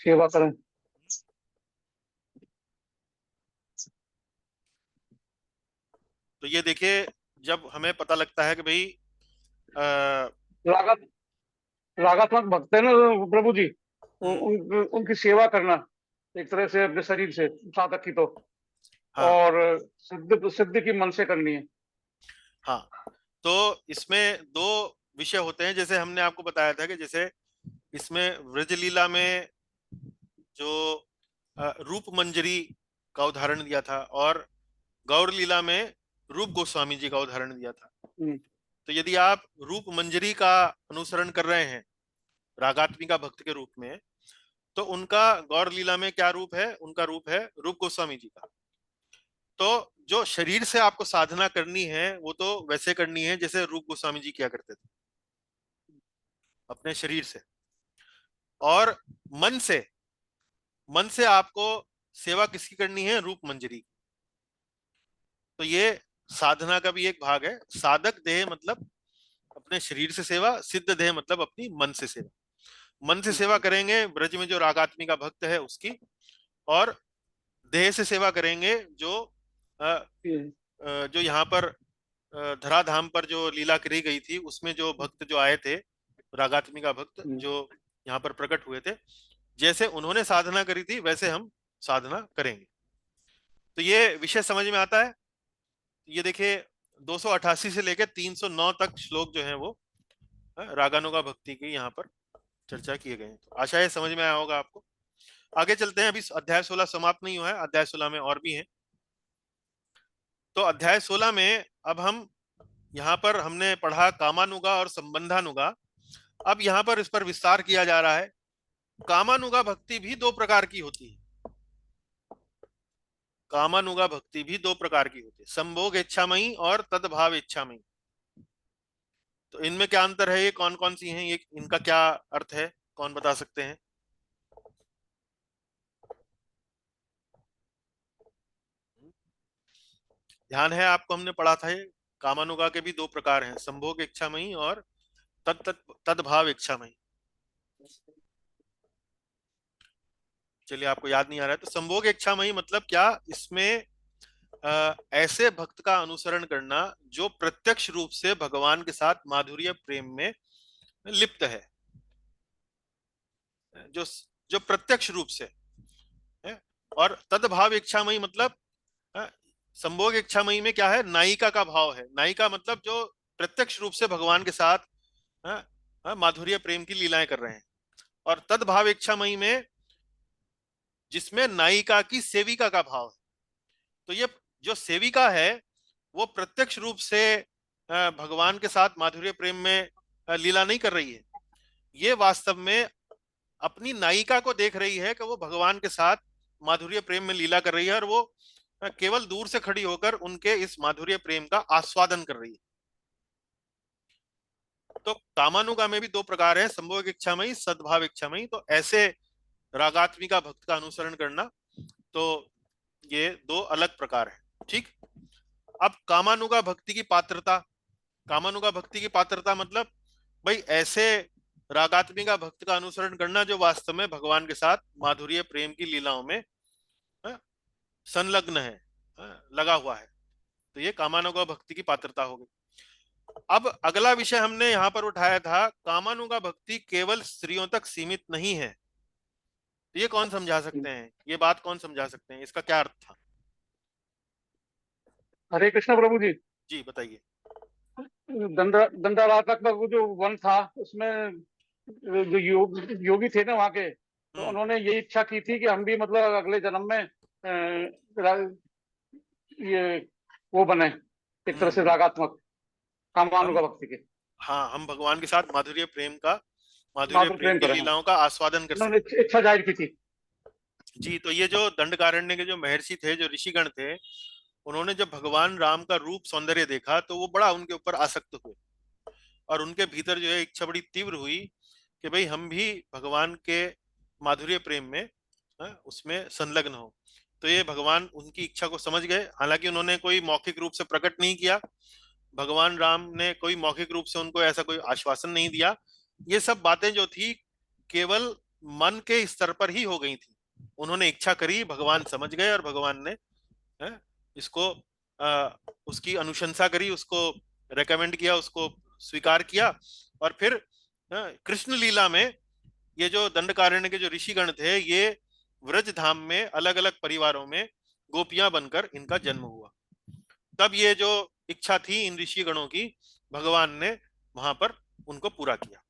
सेवा करें। तो ये देखिए, जब हमें पता लगता है कि भाई रागत रागात्मक भक्त है ना प्रभु जी, उनकी सेवा करना एक तरह से अपने शरीर से, साधक की तो, हाँ और सिद्ध सिद्ध की मन से करनी है। हाँ, तो इसमें दो विषय होते हैं, जैसे हमने आपको बताया था कि जैसे इसमें व्रजलीला में जो रूप मंजरी का उदाहरण दिया था और गौर लीला में रूप गोस्वामी जी का उदाहरण दिया था। तो यदि आप रूप मंजरी का अनुसरण कर रहे हैं रागात्मिका भक्त के रूप में, तो उनका गौर लीला में क्या रूप है? उनका रूप है रूप गोस्वामी जी का। तो जो शरीर से आपको साधना करनी है वो तो वैसे करनी है जैसे रूप गोस्वामी जी किया करते थे, अपने शरीर से। और मन से आपको सेवा किसकी करनी है? रूप मंजरी। तो ये साधना का भी एक भाग है। साधक देह मतलब अपने शरीर से सेवा, सिद्ध देह मतलब अपनी मन से सेवा। मन से सेवा करेंगे ब्रज में जो रागात्मिका भक्त है उसकी, और देह से सेवा करेंगे जो यहाँ पर धराधाम पर जो लीला करी गई थी उसमें जो भक्त जो आए थे, रागात्मिका भक्त जो यहाँ पर प्रकट हुए थे, जैसे उन्होंने साधना करी थी वैसे हम साधना करेंगे। तो ये विषय समझ में आता है। ये देखिए 288 से लेकर 309 तक श्लोक जो हैं वो रागानुगा भक्ति की यहाँ पर चर्चा किए गए हैं। तो आशा है समझ में आया होगा आपको। आगे चलते हैं, अभी अध्याय 16 समाप्त नहीं हुआ है, अध्याय 16 में और भी है। तो अध्याय 16 में अब हम यहाँ पर हमने पढ़ा कामानुगा और संबंधानुगा। अब यहाँ पर इस पर विस्तार किया जा रहा है। कामानुगा भक्ति भी दो प्रकार की होती है। कामानुगा भक्ति भी दो प्रकार की होती है, संभोग इच्छामयी और तदभाव इच्छामयी। तो इनमें क्या अंतर है, ये कौन कौन सी हैं, ये इनका क्या अर्थ है, कौन बता सकते हैं? ध्यान है आपको, हमने पढ़ा था ये कामानुगा के भी दो प्रकार हैं, संभोग इच्छामयी और तदभाव इच्छामयी। चलिए, आपको याद नहीं आ रहा है तो संभोग इच्छामयी मतलब क्या? इसमें ऐसे भक्त का अनुसरण करना जो प्रत्यक्ष रूप से भगवान के साथ माधुर्य प्रेम में लिप्त है, जो जो प्रत्यक्ष रूप से है। और तदभाव इच्छामयी मतलब संभोग इच्छामयी में क्या है? नायिका का भाव है। नायिका मतलब जो प्रत्यक्ष रूप से भगवान के साथ माधुर्य प्रेम की लीलाएं कर रहे हैं। और तदभाव इच्छामयी में जिसमें नायिका की सेविका का भाव है। तो ये जो सेविका है वो प्रत्यक्ष रूप से भगवान के साथ माधुर्य प्रेम में लीला नहीं कर रही है, ये वास्तव में अपनी नायिका को देख रही है कि वो भगवान के साथ माधुर्य प्रेम में लीला कर रही है, और वो केवल दूर से खड़ी होकर उनके इस माधुर्य प्रेम का आस्वादन कर रही है। तो कामानुगा में भी दो प्रकार है, संभोग इच्छामयी, सद्भाव इच्छामयी। तो ऐसे रागात्मिका भक्त का अनुसरण करना, तो ये दो अलग प्रकार है। ठीक। अब कामानुगा भक्ति की पात्रता। कामानुगा भक्ति की पात्रता मतलब भाई ऐसे रागात्मिका भक्त का अनुसरण करना जो वास्तव में भगवान के साथ माधुर्य प्रेम की लीलाओं में संलग्न है, लगा हुआ है। तो ये कामानुगा भक्ति की पात्रता हो गई। अब अगला विषय हमने यहाँ पर उठाया था, कामानुगा भक्ति केवल स्त्रियों तक सीमित नहीं है। तो ये कौन समझा सकते हैं, ये बात कौन समझा सकते हैं, इसका क्या अर्थ था? हरे कृष्ण प्रभु जी। जी बताइए। दंडरातक का वो जो वन था उसमें जो योगी थे ना वहाँ के, तो उन्होंने यही इच्छा की थी कि हम भी मतलब अगले जन्म में ये वो बने एक तरह से रागात्मक कामानुगा भक्ति के। हाँ, हम भगवान के साथ माधुर्य प्रेम माधुर्य प्रेम की करें। लीलाओं का आस्वादन कर उन्होंने सकें। इच्छा जाहिर की थी। जी, तो ये जो दंडकारण्य के जो महर्षि थे, जो ऋषिगण थे, उन्होंने जब भगवान राम का रूप सौंदर्य देखा तो वो बड़ा उनके ऊपर आसक्त हुए और उनके भीतर जो है इच्छा बड़ी तीव्र हुई कि भाई हम भी भगवान के माधुर्य प्रेम में उसमें संलग्न हो। तो ये भगवान उनकी इच्छा को समझ गए। हालांकि उन्होंने कोई मौखिक रूप से प्रकट नहीं किया, भगवान राम ने कोई मौखिक रूप से उनको ऐसा कोई आश्वासन नहीं दिया। ये सब बातें जो थी केवल मन के स्तर पर ही हो गई थी। उन्होंने इच्छा करी, भगवान समझ गए और भगवान ने इसको उसकी अनुशंसा करी, उसको रेकमेंड किया, उसको स्वीकार किया। और फिर कृष्ण लीला में ये जो दंडकारण्य के जो ऋषिगण थे, ये व्रज धाम में अलग अलग परिवारों में गोपियां बनकर इनका जन्म हुआ। तब ये जो इच्छा थी इन ऋषि गणों की, भगवान ने वहां पर उनको पूरा किया।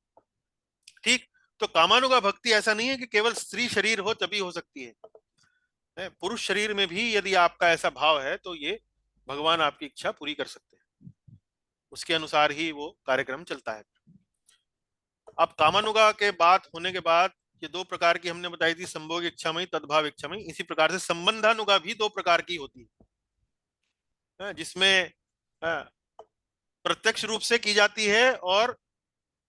ठीक, तो कामानुगा भक्ति ऐसा नहीं है कि केवल स्त्री शरीर हो तभी हो सकती है, पुरुष शरीर में भी यदि आपका ऐसा भाव है तो ये भगवान आपकी इच्छा पूरी कर सकते हैं। उसके अनुसार ही वो कार्यक्रम चलता है। अब कामानुगा के बात होने के बाद ये दो प्रकार की हमने बताई थी, संभोग इच्छामयी, तद्भाव इच्छामयी। इसी प्रकार से संबंधानुगा भी दो प्रकार की होती है, जिसमें प्रत्यक्ष रूप से की जाती है और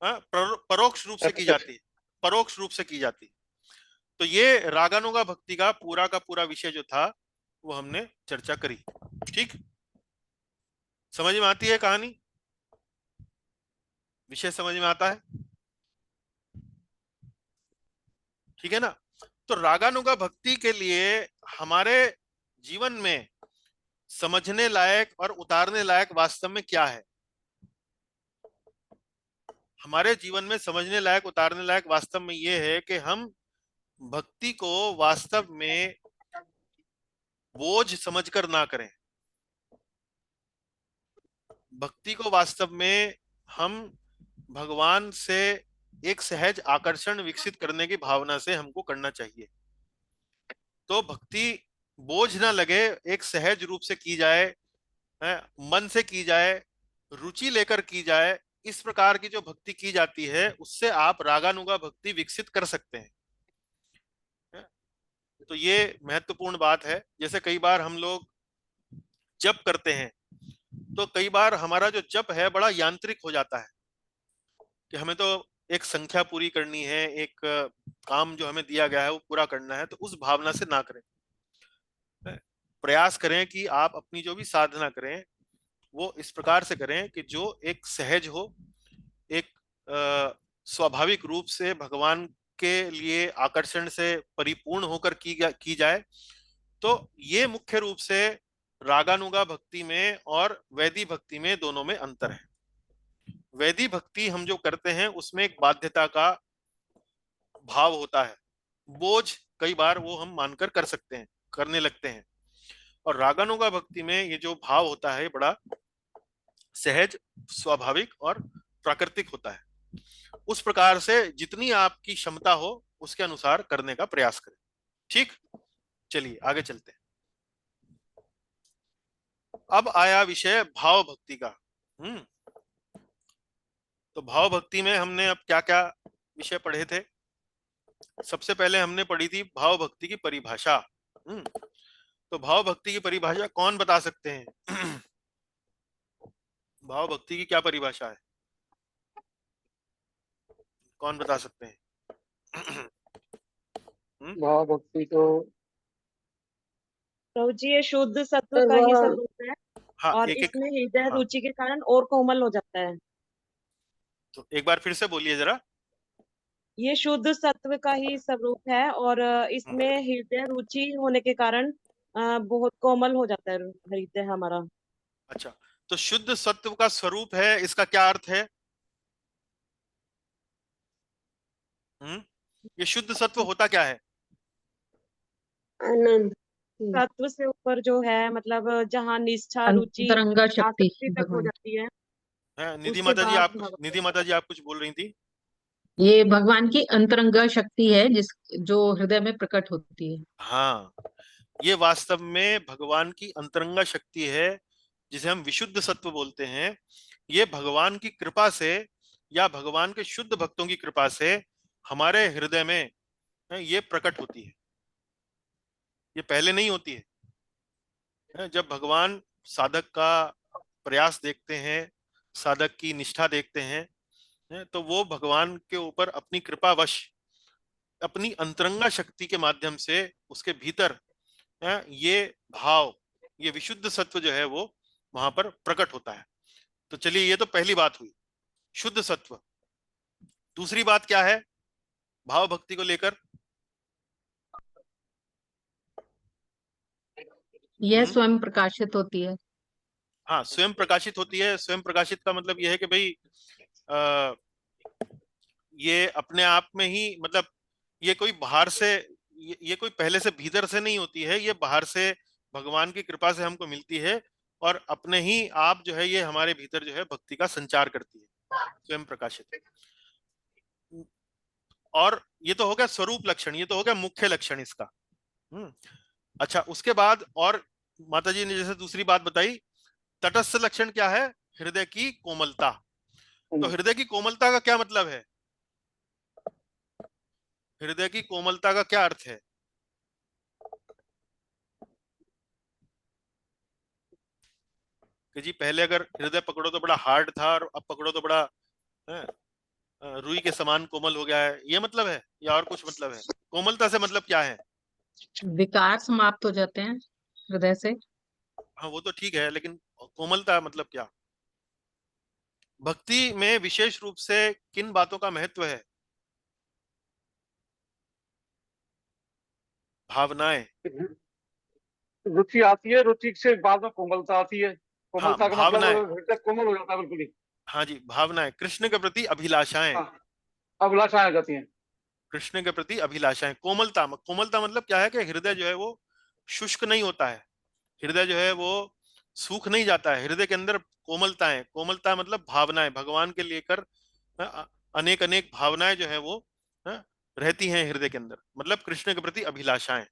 परोक्ष रूप से की जाती है, परोक्ष रूप से की जाती है। तो ये रागानुगा भक्ति का पूरा विषय जो था वो हमने चर्चा करी। ठीक, समझ में आती है कहानी, विषय समझ में आता है? ठीक है ना। तो रागानुगा भक्ति के लिए हमारे जीवन में समझने लायक और उतारने लायक वास्तव में क्या है? हमारे जीवन में समझने लायक, उतारने लायक वास्तव में ये है कि हम भक्ति को वास्तव में बोझ समझकर ना करें। भक्ति को वास्तव में हम भगवान से एक सहज आकर्षण विकसित करने की भावना से हमको करना चाहिए। तो भक्ति बोझ ना लगे, एक सहज रूप से की जाए, मन से की जाए, रुचि लेकर की जाए। इस प्रकार की जो भक्ति की जाती है उससे आप रागानुगा भक्ति विकसित कर सकते हैं। तो ये महत्वपूर्ण बात है। जैसे कई बार हम लोग जप करते हैं तो कई बार हमारा जो जप है बड़ा यांत्रिक हो जाता है कि हमें तो एक संख्या पूरी करनी है, एक काम जो हमें दिया गया है वो पूरा करना है। तो उस भावना से ना करें। प्रयास करें कि आप अपनी जो भी साधना करें वो इस प्रकार से करें कि जो एक सहज हो, एक स्वाभाविक रूप से भगवान के लिए आकर्षण से परिपूर्ण होकर की जाए। तो ये मुख्य रूप से रागानुगा भक्ति में और वैदी भक्ति में, दोनों में अंतर है। वैदी भक्ति हम जो करते हैं उसमें एक बाध्यता का भाव होता है, बोझ कई बार वो हम मानकर कर सकते हैं, करने लगते हैं। और रागानुगा भक्ति में ये जो भाव होता है बड़ा सहज, स्वाभाविक और प्राकृतिक होता है। उस प्रकार से जितनी आपकी क्षमता हो उसके अनुसार करने का प्रयास करें। ठीक, चलिए आगे चलते हैं। अब आया विषय भाव भक्ति का। तो भाव भक्ति में हमने अब क्या क्या विषय पढ़े थे? सबसे पहले हमने पढ़ी थी भाव भक्ति की परिभाषा। तो भाव भक्ति की परिभाषा कौन बता सकते हैं? भाव भक्ति की क्या परिभाषा है, कौन बता सकते हैं? भाव भक्ति तो प्रभु जी ये शुद्ध सत्व का ही स्वरूप है। हाँ, और एक इसमें हृदय हाँ। रुचि के कारण और कोमल हो जाता है। तो एक बार फिर से बोलिए जरा। ये शुद्ध सत्व का ही स्वरूप है और इसमें हृदय रुचि होने के कारण बहुत कोमल हो जाता है हृदय हमारा। अच्छा, तो शुद्ध सत्व का स्वरूप है, इसका क्या अर्थ है? ये शुद्ध सत्व होता क्या है? आनंद। सत्व से ऊपर जो है, मतलब जहाँ निष्ठा, रुचि, अंतरंगा शक्ति आसक्ति तक हो भगवान। जाती है। निधि उसके माता जी, बाद आप भगवान। निधि माता जी आप कुछ बोल रही थी? ये भगवान की अंतरंगा शक्ति है जिस जो हृदय में प्रकट होती है। हाँ, ये वास्तव में भगवान की अंतरंगा शक्ति है, जिसे हम विशुद्ध सत्व बोलते हैं। ये भगवान की कृपा से या भगवान के शुद्ध भक्तों की कृपा से हमारे हृदय में ये प्रकट होती है। ये पहले नहीं होती है। जब भगवान साधक का प्रयास देखते हैं, साधक की निष्ठा देखते हैं, तो वो भगवान के ऊपर अपनी कृपावश अपनी अंतरंगा शक्ति के माध्यम से उसके भीतर ये भाव, ये विशुद्ध सत्व जो है वो वहां पर प्रकट होता है। तो चलिए, ये तो पहली बात हुई, शुद्ध सत्व। दूसरी बात क्या है भाव भक्ति को लेकर? यह स्वयं प्रकाशित होती है। हाँ, स्वयं प्रकाशित होती है। स्वयं प्रकाशित का मतलब यह है कि भाई आ, ये अपने आप में ही, मतलब ये कोई बाहर से, ये कोई पहले से भीतर से नहीं होती है, ये बाहर से भगवान की कृपा से हमको मिलती है और अपने ही आप जो है ये हमारे भीतर जो है भक्ति का संचार करती है, स्वयं प्रकाशित। और ये तो हो गया स्वरूप लक्षण, ये तो हो गया मुख्य लक्षण इसका। अच्छा, उसके बाद और माता जी ने जैसे दूसरी बात बताई, तटस्थ लक्षण क्या है? हृदय की कोमलता। तो हृदय की कोमलता का क्या मतलब है? हृदय की कोमलता का क्या अर्थ है? कि जी पहले अगर हृदय पकड़ो तो बड़ा हार्ड था और अब पकड़ो तो बड़ा रुई के समान कोमल हो गया है, ये मतलब है या और कुछ मतलब है? कोमलता से मतलब क्या है? विकार समाप्त हो जाते हैं हृदय से। हाँ, वो तो ठीक है, लेकिन कोमलता मतलब क्या? भक्ति में विशेष रूप से किन बातों का महत्व है? भावनाएं। रुचि आती है, रुचि से बाद में कोमलता आती है। हाँ, कोमलता का मतलब भावनाएं। हृदय कोमल हो जाता है बिल्कुल ही। हाँ जी, भावनाएं, कृष्ण के प्रति अभिलाषाएं। हाँ, अभिलाषाएं आ जाती हैं। कृष्ण के प्रति अभिलाषाएं। कोमलता, कोमलता मतलब क्या है कि हृदय जो है वो शुष्क नहीं होता है, हृदय जो है वो सूख नहीं जाता है, हृदय के अंदर कोमलताएं। कोमलता मतलब भावनाएं, भगवान के लेकर अनेक अनेक भावनाएं जो है वो रहती हैं हृदय के अंदर, मतलब कृष्ण के प्रति अभिलाषाएं।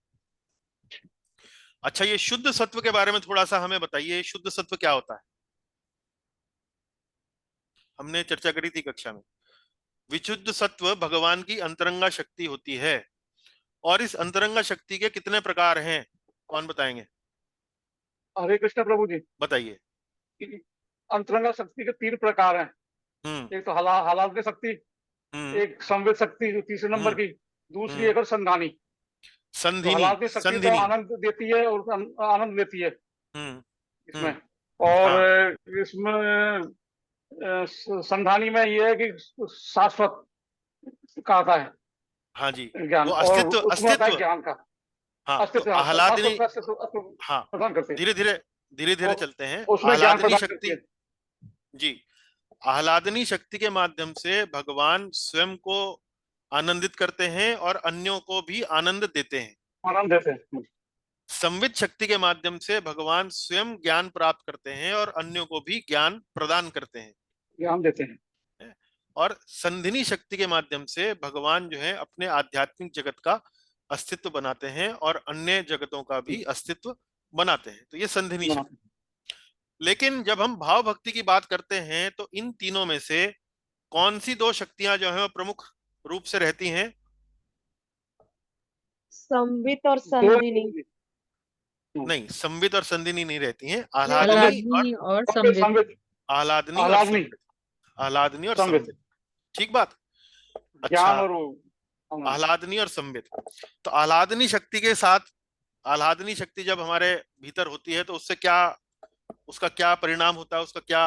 अच्छा, ये शुद्ध सत्व के बारे में थोड़ा सा हमें बताइए, शुद्ध सत्व क्या होता है? हमने चर्चा करी थी कक्षा में। विशुद्ध सत्व भगवान की अंतरंगा शक्ति होती है। और इस अंतरंगा शक्ति के कितने प्रकार हैं, कौन बताएंगे? हरे कृष्ण प्रभु जी। बताइए। अंतरंगा शक्ति के 3 प्रकार हैं। हम्म। एक तो हलाल शक्ति, हम्म। एक संवेद शक्ति जो तीसरे नंबर हम्म। की, दूसरी हम्म। एक और संधानी। तो संधिनी। हलाल शक्ति तो संधिनी। आनंद देती है और आनंद लेती है हम्म। इसमें। हम्म। और हाँ। इसमें संधानी में ये है कि शाश्वत का आता है हाँ जी, ज्ञान, वो और अस्तित्व, उसमें आता है अस्तित्व। ज्ञान का हाँ, तो अस्तित्व। शाश्वत आह्लादिनी। का अस्तित्व हाँ, प्रदान करते हैं। धीरे धीरे, धीरे धीरे और चलते हैं। उसमें ज्ञान आह्लादिनी प्रदान करती शक्ति। है। जी, आह्लादनी शक्ति के माध्यम से भगवान स्वयं को आनंदित करते हैं और अन्यों को भी आनंद देते हैं। आनंद देते हैं। संवित शक्ति के माध्यम से भगवान स्वयं ज्ञान प्राप्त करते हैं और अन्यों को भी ज्ञान प्रदान करते हैं। ज्ञान देते हैं। और संधिनी शक्ति के माध्यम से भगवान जो है अपने आध्यात्मिक जगत का अस्तित्व बनाते हैं और अन्य जगतों का भी अस्तित्व बनाते हैं। तो ये संधिनी शक्ति। लेकिन जब हम भाव भक्ति की बात करते हैं तो इन तीनों में से कौन सी 2 शक्तियां जो है वो प्रमुख रूप से रहती हैं? संवित और दो संधिनी। नहीं, संवित और संधिनी नहीं रहती हैं, नहीं, आह्लादनी और आह्लादनी और संवेद संवेद। संवेद आह्लादनी और आह्लादनी संवित। आह्लादनी और संवेद, संवित, ठीक बात। ज्ञान अच्छा, और आनंद। आह्लादनी और संवित। तो आह्लादनी शक्ति के साथ, आह्लादनी शक्ति जब हमारे भीतर होती है तो उससे क्या, उसका क्या परिणाम होता है, उसका क्या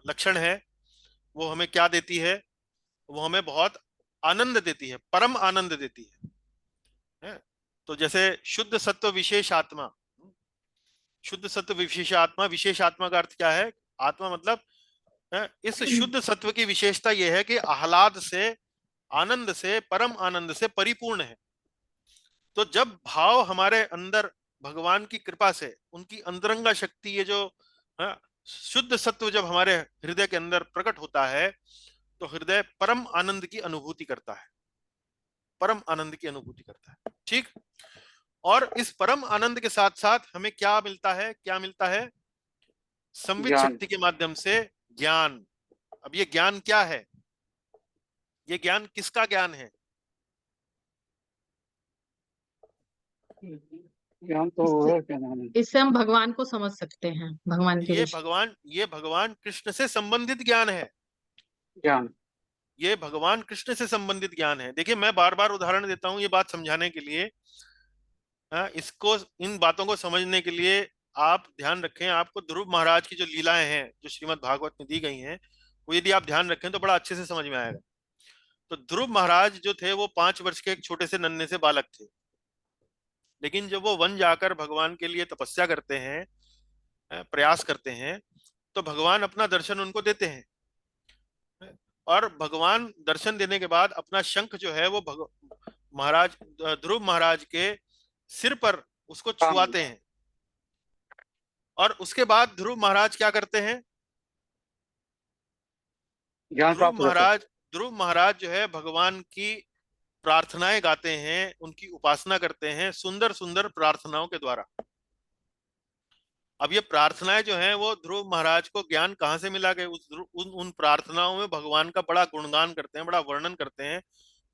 लक्षण है, वो हमें क्या देती है? वो हमें बहुत आनंद देती है, परम आनंद देती है? तो जैसे शुद्ध सत्व विशेष आत्मा, शुद्ध सत्व विशेष आत्मा, विशेष आत्मा का अर्थ क्या है? आत्मा मतलब इस शुद्ध सत्व की विशेषता यह है कि आह्लाद से, आनंद से, परम आनंद से परिपूर्ण है। तो जब भाव हमारे अंदर भगवान की कृपा से, उनकी अंतरंगा शक्ति, ये जो शुद्ध सत्व जब हमारे हृदय के अंदर प्रकट होता है तो हृदय परम आनंद की अनुभूति करता है, परम आनंद की अनुभूति करता है। ठीक। और इस परम आनंद के साथ साथ हमें क्या मिलता है, क्या मिलता है? संवित ज्ञान। शक्ति के माध्यम से ज्ञान। अब ये ज्ञान क्या है? ये ज्ञान किसका ज्ञान है? ज्ञान तो इससे है, क्या नाम है? इससे हम भगवान को समझ सकते हैं, भगवान के विषय। ये भगवान कृष्ण से संबंधित ज्ञान है। ज्ञान। ये भगवान कृष्ण से संबंधित ज्ञान है। देखिए, मैं बार बार उदाहरण देता हूं ये बात समझाने के लिए। इसको, इन बातों को समझने के लिए आप ध्यान रखें, आपको ध्रुव महाराज की जो लीलाएं हैं जो श्रीमद् भागवत में दी गई हैं, वो यदि आप ध्यान रखें तो बड़ा अच्छे से समझ में आएगा। तो ध्रुव महाराज जो थे वो 5 वर्ष के एक छोटे से नन्हे से बालक थे, लेकिन जब वो वन जाकर भगवान के लिए तपस्या करते हैं, प्रयास करते हैं, तो भगवान अपना दर्शन उनको देते हैं। और भगवान दर्शन देने के बाद अपना शंख जो है वो महाराज ध्रुव महाराज के सिर पर उसको छुआते हैं। और उसके बाद ध्रुव महाराज क्या करते हैं? ज्ञान प्राप्त हो जाता है। ध्रुव महाराज जो है भगवान की प्रार्थनाएं गाते हैं, उनकी उपासना करते हैं सुंदर सुंदर प्रार्थनाओं के द्वारा। अब ये प्रार्थनाएं जो हैं वो ध्रुव महाराज को ज्ञान कहाँ से मिला? गए उन प्रार्थनाओं में भगवान का बड़ा गुणगान करते हैं, बड़ा वर्णन करते हैं,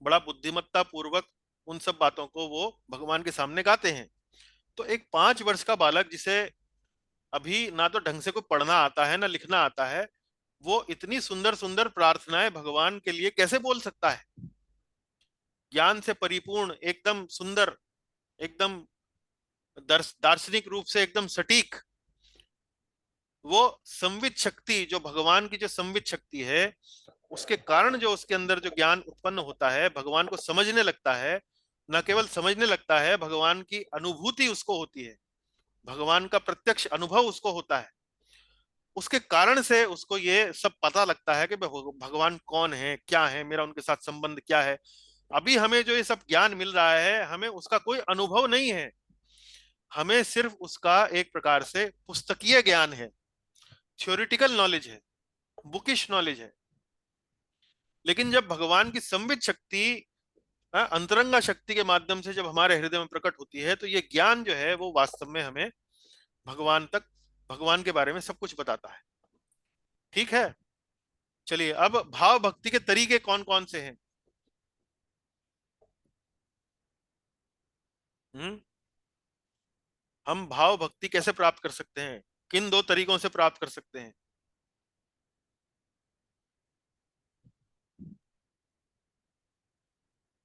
बड़ा बुद्धिमत्ता पूर्वक उन सब बातों को वो भगवान के सामने गाते हैं। तो एक 5 वर्ष का बालक जिसे अभी ना तो ढंग से कोई पढ़ना आता है ना लिखना आता है, वो इतनी सुंदर सुंदर प्रार्थनाएं भगवान के लिए कैसे बोल सकता है? ज्ञान से परिपूर्ण, एकदम सुंदर, एकदम दार्शनिक रूप से एकदम सटीक, वो संवित शक्ति, जो भगवान की जो संवित शक्ति है, उसके कारण जो उसके अंदर जो ज्ञान उत्पन्न होता है, भगवान को समझने लगता है। न केवल समझने लगता है, भगवान की अनुभूति उसको होती है, भगवान का प्रत्यक्ष अनुभव उसको होता है। उसके कारण से उसको ये सब पता लगता है कि भगवान कौन है, क्या है, मेरा उनके साथ संबंध क्या है। अभी हमें जो ये सब ज्ञान मिल रहा है, हमें उसका कोई अनुभव नहीं है, हमें सिर्फ उसका एक प्रकार से पुस्तकीय ज्ञान है, थ्योरिटिकल नॉलेज है, बुकिश नॉलेज है। लेकिन जब भगवान की संवित शक्ति, अंतरंगा शक्ति के माध्यम से जब हमारे हृदय में प्रकट होती है, तो ये ज्ञान जो है वो वास्तव में हमें भगवान के बारे में सब कुछ बताता है। ठीक है, चलिए अब भाव भक्ति के तरीके कौन कौन से हैं? हम भाव भक्ति कैसे प्राप्त कर सकते हैं? किन 2 तरीकों से प्राप्त कर सकते हैं?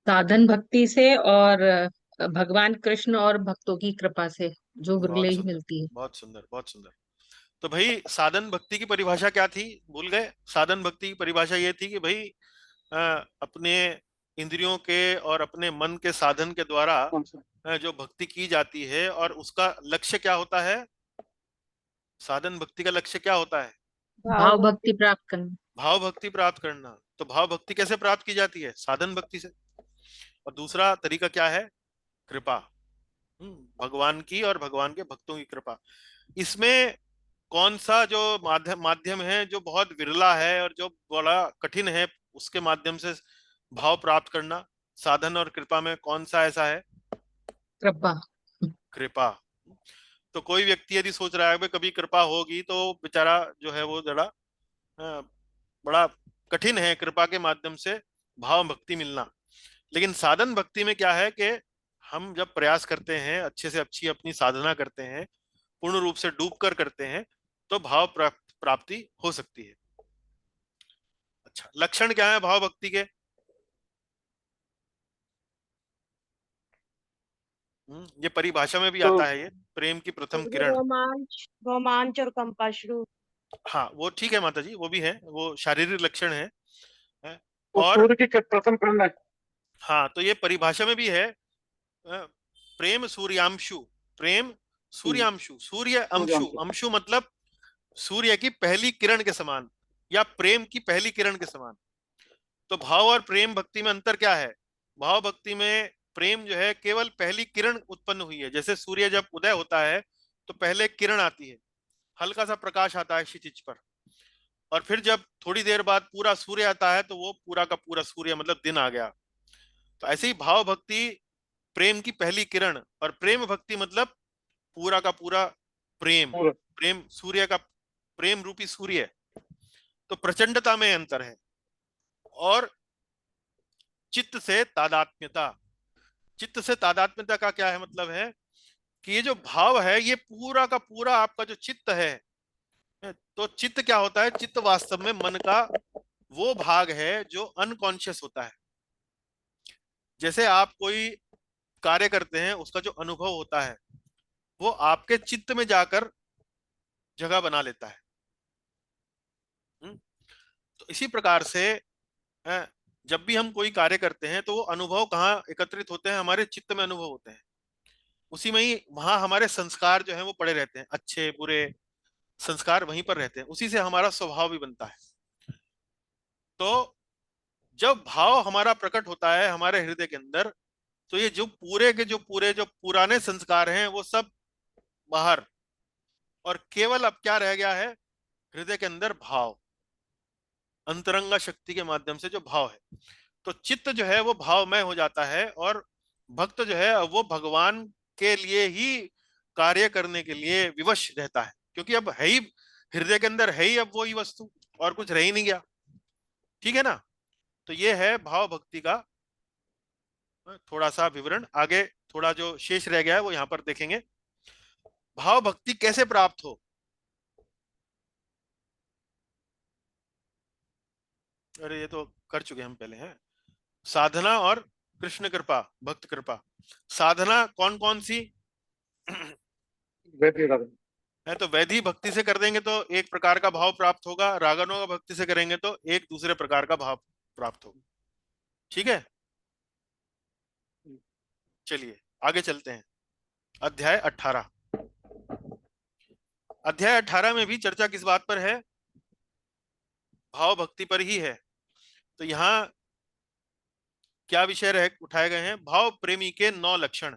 साधन भक्ति से, और भगवान कृष्ण और भक्तों की कृपा से जो बहुत ग्लेज सुंदर, मिलती है। बहुत सुंदर, बहुत सुंदर। तो भाई, साधन भक्ति की परिभाषा क्या थी? भूल गए? साधन भक्ति की परिभाषा ये थी कि भाई अपने इंद्रियों के और अपने मन के साधन के द्वारा जो भक्ति की जाती है, और उसका लक्ष्य क्या होता है? साधन भक्ति का लक्ष्य क्या होता है? भाव भक्ति प्राप्त करना। भाव भक्ति प्राप्त करना। तो भाव भक्ति कैसे प्राप्त की जाती है? साधन भक्ति से। और दूसरा तरीका क्या है? कृपा। भगवान की और भगवान के भक्तों की कृपा। इसमें कौन सा जो माध्यम है जो बहुत विरला है और जो बड़ा कठिन है उसके माध्यम से भाव प्राप्त करना? साधन और कृपा में कौन सा ऐसा है? कृपा। कृपा। तो कोई व्यक्ति यदि सोच रहा है कि कभी कृपा होगी, तो बेचारा जो है वो जरा बड़ा कठिन है कृपा के माध्यम से भाव भक्ति मिलना। लेकिन साधन भक्ति में क्या है कि हम जब प्रयास करते हैं, अच्छे से अच्छी अपनी साधना करते हैं, पूर्ण रूप से डूब कर करते हैं, तो भाव प्राप्ति हो सकती है। अच्छा, लक्षण क्या है भाव भक्ति के? ये परिभाषा में भी तो आता है, ये प्रेम की प्रथम किरण। रोमांच और कंपाश्रु। हाँ, वो ठीक है माता जी, वो भी है, वो शारीरिक लक्षण है। वो और सूर्य की प्रथम किरण है। हाँ, तो ये परिभाषा में भी है, प्रेम सूर्यांशु। प्रेम सूर्यांशु, सूर्य अंशु, सूर्यांशु। अंशु मतलब सूर्य की पहली किरण के समान, या प्रेम की पहली किरण के समान। तो भाव और प्रेम भक्ति में अंतर क्या है? भाव भक्ति में प्रेम जो है केवल पहली किरण उत्पन्न हुई है। जैसे सूर्य जब उदय होता है तो पहले किरण आती है, हल्का सा प्रकाश आता है क्षितिज पर, और फिर जब थोड़ी देर बाद पूरा सूर्य आता है तो वो पूरा का पूरा सूर्य मतलब दिन आ गया। तो ऐसे ही भाव भक्ति प्रेम की पहली किरण, और प्रेम भक्ति मतलब पूरा का पूरा प्रेम। पूरा। प्रेम सूर्य का, प्रेम रूपी सूर्य, तो प्रचंडता में अंतर है। और चित्त से तादात्म्यता, चित्त से तादात्म्यता का क्या है मतलब है कि ये जो भाव है ये पूरा का पूरा आपका जो चित्त है, तो चित्त क्या होता है, चित्त वास्तव में मन का वो भाग है जो अनकॉन्शियस होता है। जैसे आप कोई कार्य करते हैं, उसका जो अनुभव होता है वो आपके चित्त में जाकर जगह बना लेता है। तो इसी प्रकार से जब भी हम कोई कार्य करते हैं तो वो अनुभव कहाँ एकत्रित होते हैं, हमारे चित्त में अनुभव होते हैं। उसी में ही वहां हमारे संस्कार जो हैं वो पड़े रहते हैं, अच्छे बुरे संस्कार वहीं पर रहते हैं, उसी से हमारा स्वभाव भी बनता है। तो जब भाव हमारा प्रकट होता है हमारे हृदय के अंदर, तो ये जो पूरे के जो पूरे जो पुराने संस्कार हैं वो सब बाहर, और केवल अब क्या रह गया है, हृदय के अंदर भाव, अंतरंगा शक्ति के माध्यम से जो भाव है। तो चित्त जो है वो भावमय हो जाता है, और भक्त जो है वो भगवान के लिए ही कार्य करने के लिए विवश रहता है, क्योंकि अब है ही हृदय के अंदर, है ही अब वो ही वस्तु, और कुछ रह ही नहीं गया। ठीक है ना। तो ये है भाव भक्ति का थोड़ा सा विवरण। आगे थोड़ा जो शेष रह गया है वो यहां पर देखेंगे। भाव भक्ति कैसे प्राप्त हो। अरे ये तो कर चुके हम पहले हैं। साधना और कृष्ण कृपा, भक्त कृपा। साधना कौन कौन सी है, तो वैधि भक्ति से कर देंगे तो एक प्रकार का भाव प्राप्त होगा, रागानुगा भक्ति से करेंगे तो एक दूसरे प्रकार का भाव प्राप्त होगा। ठीक है, चलिए आगे चलते हैं। अध्याय 18। अध्याय 18 में भी चर्चा किस बात पर है, भाव भक्ति पर ही है। तो यहाँ क्या विषय रह उठाए गए हैं, भाव प्रेमी के 9 लक्षण।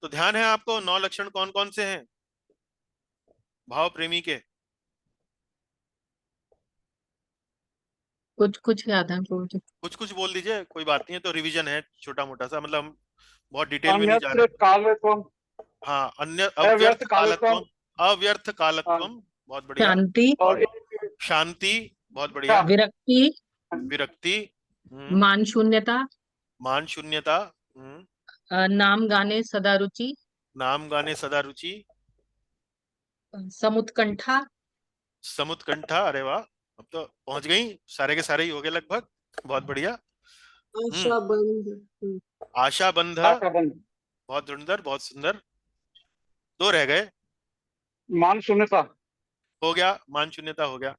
तो ध्यान है आपको, 9 लक्षण कौन कौन से हैं भाव प्रेमी के। कुछ कुछ याद है प्रभु जी। कुछ कुछ बोल दीजिए, कोई बात नहीं है, तो रिवीजन है छोटा मोटा सा, मतलब हम बहुत डिटेल में नहीं जा अन्यत्र रहे। कालत्वम, हाँ, अन्य अव्यर्थ अव्यर्थ कालत्वम, कालत्वम, अव्यर्थ हाँ, कालत्वम, बहुत बढ़िया। शांति, और शांति, बहुत बढ़िया। विरक्ति, विरक्ति, मान शून्यता, मान शून्यता, नाम गाने सदा रुचि, नाम गाने सदा रुचि, समुत्कंठा, समुत्कंठा, अरे वाह, अब तो पहुंच गई, सारे के सारे ही हो गए लगभग, बहुत बढ़िया। आशा बंध। आशा बंध, आशाबंध, बहुत सुंदर बहुत सुंदर। 2 रह गए। मान शून्यता, हो गया, मान शून्यता हो गया।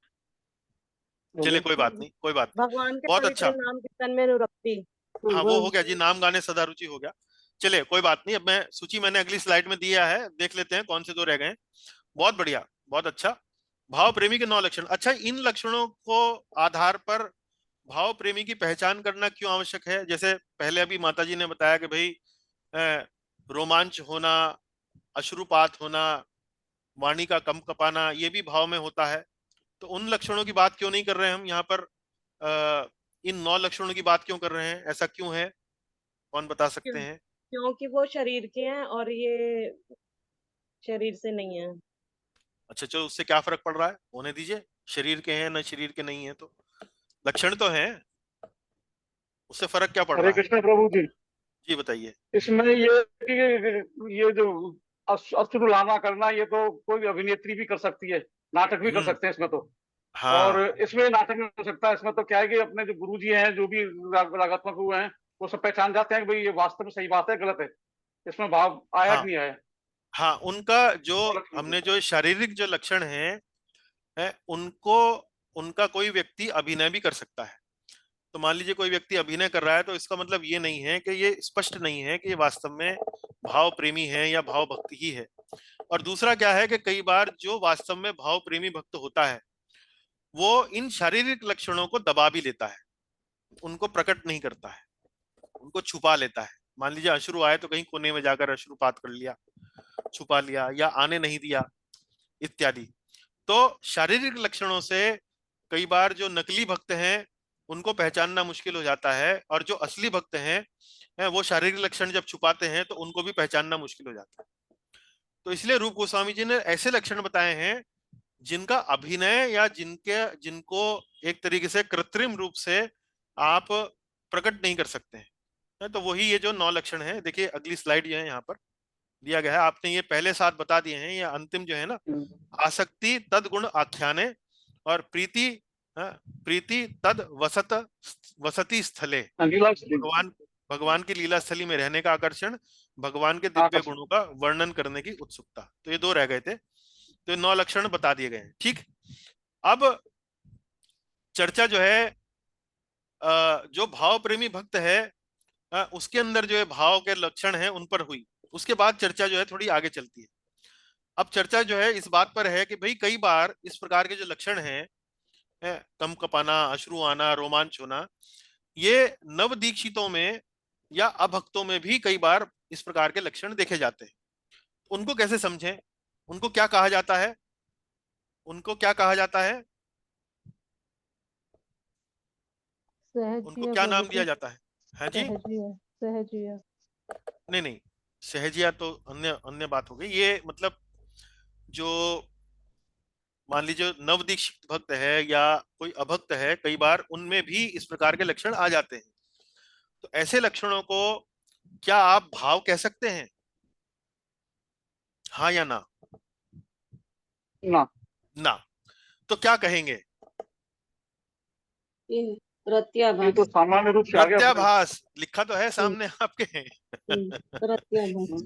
चलिए कोई बात नहीं, कोई बात नहीं, भगवान के बहुत पवित्र अच्छा। नाम कीर्तन में अनुरक्ति। हाँ वो हो गया जी, नाम गाने सदा रुचि हो गया। चलिए कोई बात नहीं, अब मैं सूची मैंने अगली स्लाइड में दिया है, देख लेते हैं कौन से 2 रह गए। बहुत बढ़िया, बहुत अच्छा। भाव प्रेमी के 9 लक्षण। अच्छा, इन लक्षणों को आधार पर भाव प्रेमी की पहचान करना क्यों आवश्यक है। जैसे पहले अभी माता जी ने बताया कि भाई रोमांच होना, अश्रुपात होना, वाणी का कम कपाना, ये भी भाव में होता है। तो उन लक्षणों की बात क्यों नहीं कर रहे हैं हम यहाँ पर, इन 9 लक्षणों की बात क्यों कर रहे हैं, ऐसा क्यों है, कौन बता सकते हैं। क्योंकि वो शरीर के हैं और ये शरीर से नहीं है। अच्छा चलो, उससे क्या फर्क पड़ रहा है, होने दीजिए, शरीर के हैं न शरीर के नहीं है, तो लक्षण तो हैं, उससे फर्क क्या पड़ हरे रहा है। कृष्ण प्रभु जी। जी बताइए। इसमें ये कि ये जो अश्रु लाना करना, ये तो कोई अभिनेत्री भी कर सकती है, नाटक भी कर सकते हैं इसमें तो। और हाँ इसमें नाटक नहीं हो सकता, इसमें तो क्या है कि अपने जो गुरु जी हैं, जो भी रागात्मक हुए हैं, वो सब पहचान जाते हैं कि भाई ये वास्तव में सही बात है, गलत है, इसमें भाव आया कि हाँ नहीं आया। हाँ, उनका जो हमने जो शारीरिक जो लक्षण है उनको, उनका कोई व्यक्ति अभिनय भी कर सकता है। तो मान लीजिए कोई व्यक्ति अभिनय कर रहा है, तो इसका मतलब ये नहीं है कि ये स्पष्ट नहीं है कि ये वास्तव में भाव प्रेमी है या भाव भक्ति ही है। और दूसरा क्या है कि कई बार जो वास्तव में भाव प्रेमी भक्त होता है वो इन शारीरिक लक्षणों को दबा भी लेता है, उनको प्रकट नहीं करता है, उनको छुपा लेता है। मान लीजिए अश्रु आए तो कहीं कोने में जाकर अश्रुपात कर लिया, छुपा लिया, या आने नहीं दिया इत्यादि। तो शारीरिक लक्षणों से कई बार जो नकली भक्त हैं उनको पहचानना मुश्किल हो जाता है, और जो असली भक्त हैं वो शारीरिक लक्षण जब छुपाते हैं तो उनको भी पहचानना मुश्किल हो जाता है। तो इसलिए रूप गोस्वामी जी ने ऐसे लक्षण बताए हैं जिनका अभिनय या जिनको एक तरीके से कृत्रिम रूप से आप प्रकट नहीं कर सकते हैं। तो वही ये जो 9 लक्षण है, देखिए अगली स्लाइड जो है यहाँ पर दिया गया है। आपने ये पहले 7 बता दिए हैं, ये अंतिम जो है ना, आसक्ति तद गुण आख्याने और प्रीति, प्रीति तद वसति स्थले, भगवान भगवान की लीला स्थली में रहने का आकर्षण, भगवान के दिव्य गुणों का वर्णन करने की उत्सुकता। तो ये 2 रह गए थे, तो 9 लक्षण बता दिए गए हैं। ठीक, अब चर्चा जो है जो भाव प्रेमी भक्त है उसके अंदर जो है भाव के लक्षण हैं उन पर हुई। उसके बाद चर्चा जो है थोड़ी आगे चलती है। अब चर्चा जो है इस बात पर है कि भाई कई बार इस प्रकार के जो लक्षण हैं, कम कपाना, अश्रु आना, रोमांच होना, ये नव दीक्षितों में या अभक्तों में भी कई बार इस प्रकार के लक्षण देखे जाते हैं। उनको कैसे समझें, उनको क्या कहा जाता है, उनको क्या कहा जाता है, उनको क्या नाम दिया जाता है? हाँ जी, सहजिया। नहीं, सहजिया तो अन्य अन्य बात हो गई। ये मतलब जो मान लीजिए नव दीक्षित भक्त है या कोई अभक्त है, कई बार उनमें भी इस प्रकार के लक्षण आ जाते हैं। तो ऐसे लक्षणों को क्या आप भाव कह सकते हैं, हाँ या ना? ना। ना। तो क्या कहेंगे? ये ये प्रत्याभास। तो सामान्य रूप से आ गया। प्रत्याभास लिखा तो है सामने आपके। प्रत्याभास।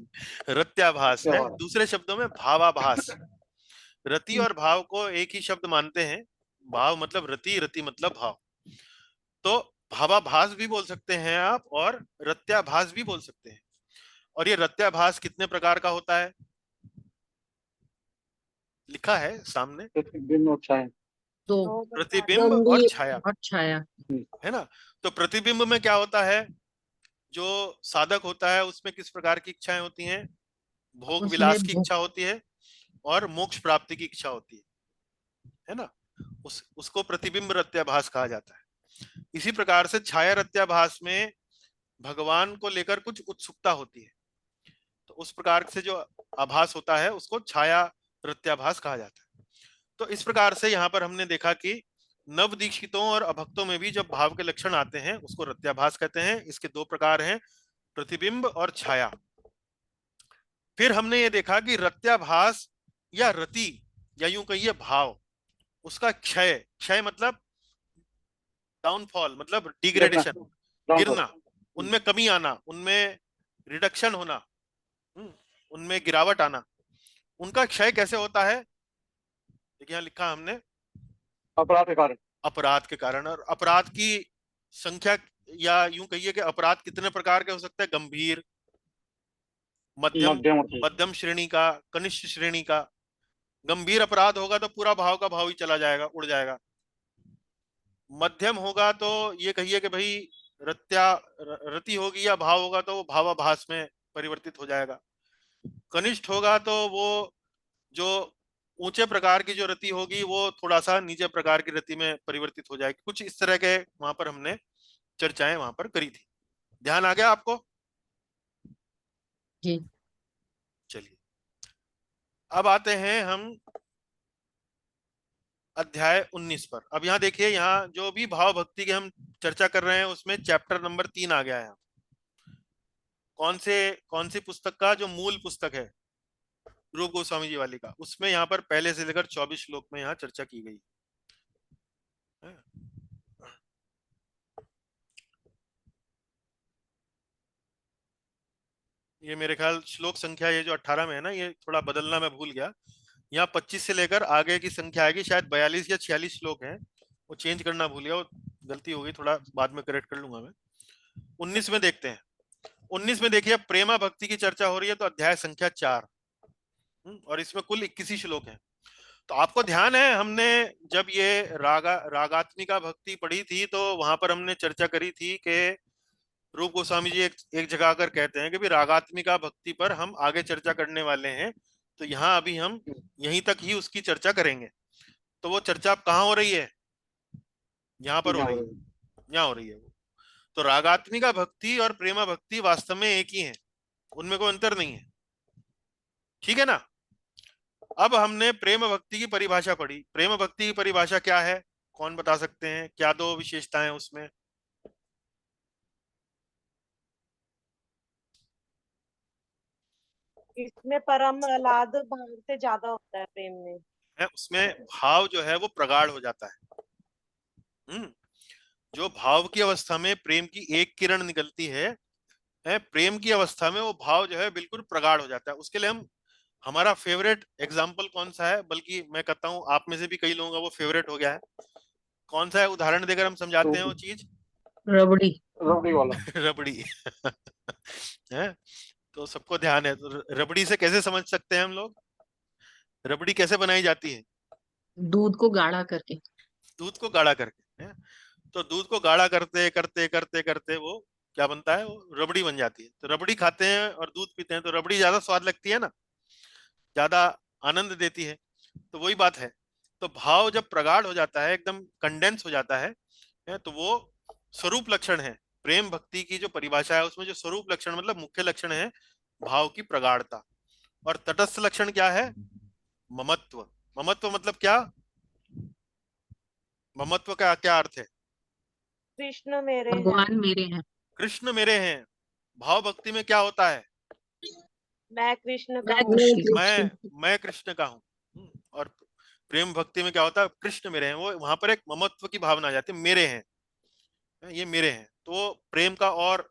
रत्याभास है, दूसरे शब्दों में भावाभास। रति और भाव को एक ही शब्द मानते हैं। भाव मतलब रति, रति मतलब भाव। तो भावाभास भी बोल सकते हैं आप और रत्याभास भी बोल सकते हैं। और ये रत्याभास कितने प्रकार का होता है, लिखा है सामने, दो, प्रतिबिंब और गंभीर छाया, और छाया। है ना। तो प्रतिबिंब में क्या होता है, जो साधक होता है उसमें किस प्रकार की इच्छाएं होती हैं, भोग उसमें विलास की इच्छा होती है और मोक्ष प्राप्ति की इच्छा होती है ना। उसको प्रतिबिंब रत्याभास कहा जाता है। इसी प्रकार से छाया रत्याभास में भगवान को लेकर कुछ उत्सुकता होती है, तो उस प्रकार से जो आभास होता है उसको छाया रत्याभास कहा जाता है। तो इस प्रकार से यहाँ पर हमने देखा कि नव दीक्षितों और अभक्तों में भी जब भाव के लक्षण आते हैं उसको रत्याभास कहते हैं। इसके 2 प्रकार हैं, प्रतिबिंब और छाया। फिर हमने ये देखा कि रत्याभास या रति या यूं कहिए भाव, उसका क्षय, क्षय मतलब डाउनफॉल, मतलब डिग्रेडेशन, गिरना, उनमें कमी आना, उनमें रिडक्शन होना, उनमें गिरावट आना। उनका क्षय कैसे होता है, देखिए यहाँ लिखा हमने, अपराध के कारण। अपराध के कारण। और अपराध की संख्या, या यूं कहिए कि अपराध कितने प्रकार के हो सकते हैं, गंभीर, मध्यम, मध्यम श्रेणी का, कनिष्ठ श्रेणी का। गंभीर अपराध होगा तो पूरा भाव का भाव ही चला जाएगा, उड़ जाएगा। मध्यम होगा तो ये कहिए कि भाई रति होगी या भाव होगा तो वो भावाभास में परिवर्तित हो जाएगा। कनिष्ठ होगा तो वो जो ऊंचे प्रकार की जो रति होगी वो थोड़ा सा नीचे प्रकार की रति में परिवर्तित हो जाएगी। कुछ इस तरह के वहां पर हमने चर्चाएं वहां पर करी थी। ध्यान आ गया आपको? जी। चलिए अब आते हैं हम अध्याय 19 पर। अब यहाँ देखिए, यहाँ जो भी भाव भक्ति की हम चर्चा कर रहे हैं उसमें चैप्टर नंबर 3 आ गया है। कौन सी पुस्तक का, जो मूल पुस्तक है रूप गोस्वामी जी वाली का, उसमें यहाँ पर पहले से लेकर 24 श्लोक में यहाँ चर्चा की गई है। ये मेरे ख्याल श्लोक संख्या ये जो 18 में है ना, ये थोड़ा बदलना मैं भूल गया। यहाँ 25 से लेकर आगे की संख्या आएगी, शायद 42 या 46 श्लोक हैं, वो चेंज करना भूल गया, वो गलती हो गई, थोड़ा बाद में करेक्ट कर लूंगा मैं। 19 में देखते हैं। 19 में देखिए प्रेमा भक्ति की चर्चा हो रही है, तो अध्याय संख्या 4, और इसमें कुल 21 श्लोक हैं। तो आपको ध्यान है, हमने जब ये रागात्मिका भक्ति पढ़ी थी तो वहां पर हमने चर्चा करी थी कि रूप गोस्वामी जी एक जगह आकर कहते हैं कि भी रागात्मिका भक्ति पर हम आगे चर्चा करने वाले हैं, तो यहाँ अभी हम यहीं तक ही उसकी चर्चा करेंगे। तो वो चर्चा अब कहाँ हो रही है, यहाँ पर हो रही यहाँ हो रही है वो। तो रागात्मिका भक्ति और प्रेमा भक्ति वास्तव में एक ही है, उनमें कोई अंतर नहीं है, ठीक है ना। अब हमने प्रेम भक्ति की परिभाषा पढ़ी। प्रेम भक्ति की परिभाषा क्या है, कौन बता सकते हैं, क्या दो विशेषताएं उसमें? इसमें परम आह्लाद भाव से ज्यादा होता है प्रेम में। है उसमें भाव जो है वो प्रगाढ़ हो जाता है। जो भाव की अवस्था में प्रेम की एक किरण निकलती है, प्रेम की अवस्था में वो भाव जो है बिल्कुल प्रगाढ़ हो जाता है। उसके लिए हम, हमारा फेवरेट एग्जाम्पल कौन सा है, बल्कि मैं कहता हूं आप में से भी कई लोगों का वो फेवरेट हो गया है, कौन सा है, उदाहरण देकर हम समझाते हैं वो चीज। रबड़ी। रबड़ी वाला। रबड़ी। है, तो सबको ध्यान है, तो रबड़ी से कैसे समझ सकते हैं हम लोग, रबड़ी कैसे बनाई जाती है? दूध को गाढ़ा करके। दूध को गाढ़ा करके, है? तो दूध को गाढ़ा करते करते करते करते वो क्या बनता है, वो रबड़ी बन जाती है। तो रबड़ी खाते हैं और दूध पीते हैं तो रबड़ी ज्यादा स्वाद लगती है ना, ज्यादा आनंद देती है। तो वही बात है। तो भाव जब प्रगाढ़ हो जाता है, एकदम कंडेंस हो जाता है, तो वो स्वरूप लक्षण है। प्रेम भक्ति की जो परिभाषा है उसमें जो स्वरूप लक्षण मतलब मुख्य लक्षण है भाव की प्रगाढ़ता। और तटस्थ लक्षण क्या है? ममत्व। ममत्व मतलब क्या? ममत्व का क्या अर्थ है? कृष्ण मेरे हैं। भगवान मेरे हैं। कृष्ण मेरे हैं। भाव भक्ति में क्या होता है? मैं कृष्ण का मैं हूँ। कृष्ण। मैं कृष्ण का हूँ। और प्रेम भक्ति में क्या होता है? कृष्ण मेरे हैं। वो वहां पर एक ममत्व की भावना आ जाती है, मेरे हैं, ये मेरे हैं। तो वो प्रेम का और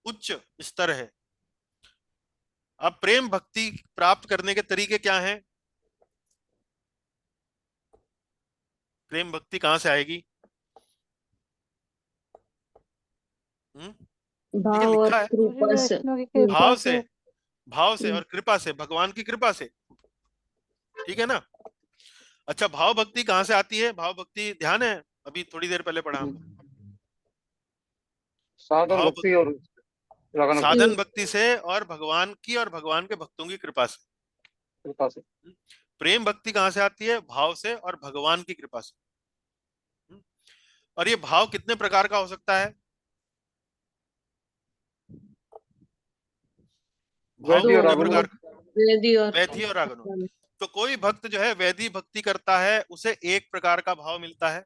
उच्च स्तर है। अब प्रेम भक्ति प्राप्त करने के तरीके क्या हैं? प्रेम भक्ति कहां से आएगी? देखिए भाव और लिखा है, मुझे कृपा से। वैष्णव की कृपा भाव से, से। भाव से और कृपा से, भगवान की कृपा से, ठीक है ना। अच्छा, भाव भक्ति कहां से आती है? भाव भक्ति ध्यान है, अभी थोड़ी देर पहले पढ़ा हमने। साधन भाव भक्ति और लगन भक्ति साधन भक्ति से और भगवान की और भगवान के भक्तों की कृपा से। कृपा से। प्रेम भक्ति कहां से आती है? भाव से और भगवान की कृपा से। और ये भाव कितने प्रकार का हो सकता है? भाव वैदी दो, और कितने रागनु। प्रकार? वेदी और वैधि और रागनु। तो कोई भक्त जो है वैधि भक्ति करता है, उसे एक प्रकार का भाव मिलता है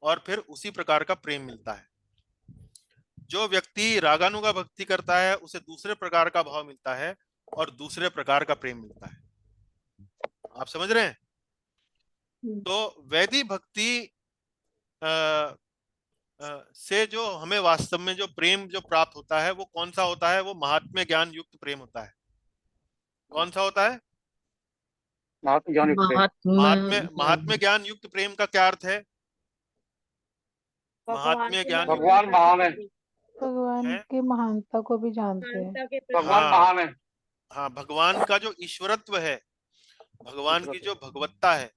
और फिर उसी प्रकार का प्रेम मिलता है। जो व्यक्ति रागानुगा भक्ति करता है उसे दूसरे प्रकार का भाव मिलता है और दूसरे प्रकार का प्रेम मिलता है। आप समझ रहे हैं? तो वैधि भक्ति से जो हमें वास्तव में जो प्रेम जो प्राप्त होता है वो कौन सा होता है? वो महात्म्य ज्ञान युक्त प्रेम होता है। कौन सा होता है? महात्मा ज्ञान युक्त प्रेम। महात्म्य महात्मा। महात्म्य ज्ञान युक्त प्रेम का क्या अर्थ है? भगवान महात्म्य के ज्ञान युक्त भगवान महान है। भगवान है। की महानता को भी जानते हैं। महानता के भगवान हाँ, महान है। हाँ, भगवान का जो ईश्वरत्व है, भगवान की जो भगवत्ता है,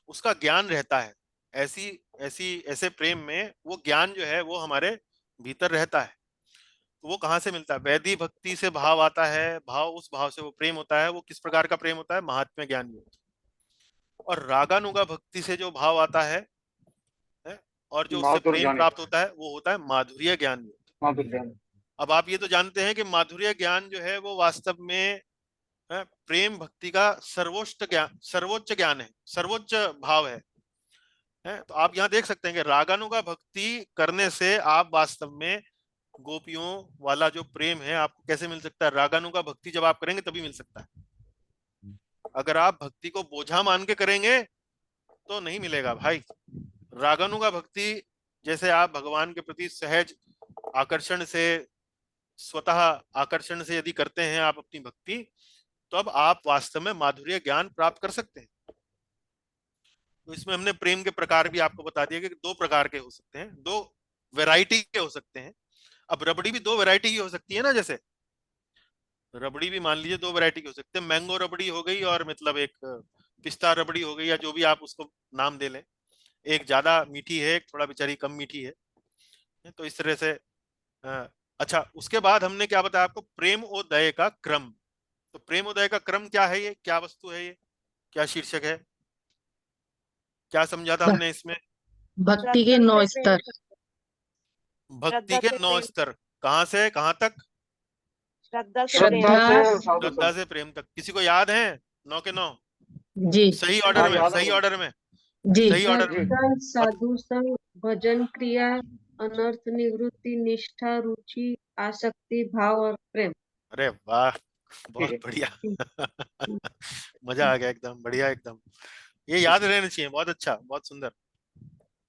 उसका ज्ञान रहता है। ऐसी ऐसी ऐसे प्रेम में वो ज्ञान जो है वो हमारे भीतर रहता है। तो वो कहाँ से मिलता है? वैधि भक्ति से भाव आता है, भाव, उस भाव से वो प्रेम होता है। वो किस प्रकार का प्रेम होता है? महात्म्य ज्ञान युक्त। और रागानुगा भक्ति से जो भाव आता है और जो उससे माधुर प्रेम ज्ञानी। प्राप्त होता है वो होता है माधुर्य ज्ञान युक्त। माधुर ज्ञानी। अब आप ये तो जानते हैं कि माधुर्य ज्ञान जो है वो वास्तव में प्रेम भक्ति का सर्वोच्च ज्ञान है, सर्वोच्च भाव है। तो आप यहाँ देख सकते हैं कि रागानुगा भक्ति करने से आप वास्तव में गोपियों वाला जो प्रेम है आपको कैसे मिल सकता है? रागानुगा भक्ति जब आप करेंगे तभी मिल सकता है। अगर आप भक्ति को बोझा मान के करेंगे तो नहीं मिलेगा भाई। रागानुगा भक्ति जैसे आप भगवान के प्रति सहज आकर्षण से, स्वतः आकर्षण से यदि करते हैं आप अपनी भक्ति, तो अब आप वास्तव में माधुर्य ज्ञान प्राप्त कर सकते हैं। तो इसमें हमने प्रेम के प्रकार भी आपको बता दिया कि दो प्रकार के हो सकते हैं, दो वैरायटी के हो सकते हैं। अब रबड़ी भी दो वैरायटी की हो सकती है ना, जैसे रबड़ी भी मान लीजिए दो वैरायटी की हो सकती है। मैंगो रबड़ी हो गई और मतलब एक पिस्ता रबड़ी हो गई, या जो भी आप उसको नाम दे लें। एक ज्यादा मीठी है, एक थोड़ा बेचारी कम मीठी है। तो इस तरह से अच्छा, उसके बाद हमने क्या बताया आपको? प्रेमोदय का क्रम। तो प्रेमोदय का क्रम क्या है? ये क्या वस्तु है? ये क्या शीर्षक है? क्या समझा था हमने इसमें? भक्ति के 9 स्तर। भक्ति श्रद्धा के से 9 प्रेम, स्तर, कहाँ से कहाँ तक? श्रद्धा से प्रेम, श्रद्धा श्रद्धा, से साधु श्रद्धा संग। से प्रेम तक। किसी को याद है 9 के 9? जी सही हाँ ऑर्डर में, याद है सही मुझे। ऑर्डर में, जी। सही ऑर्डर में। दर्शन, बत, साधु संग, भजन क्रिया, अनर्थ निवृत्ति, निष्ठा, रुचि, आसक्ति, भाव और प्रेम। अरे वाह, ठीक बहुत है। बढ़िया। मजा आ गया एकदम, बढ़िया एकदम। ये याद रहना चाहिए, बहुत अच्छा, बहुत सुंदर।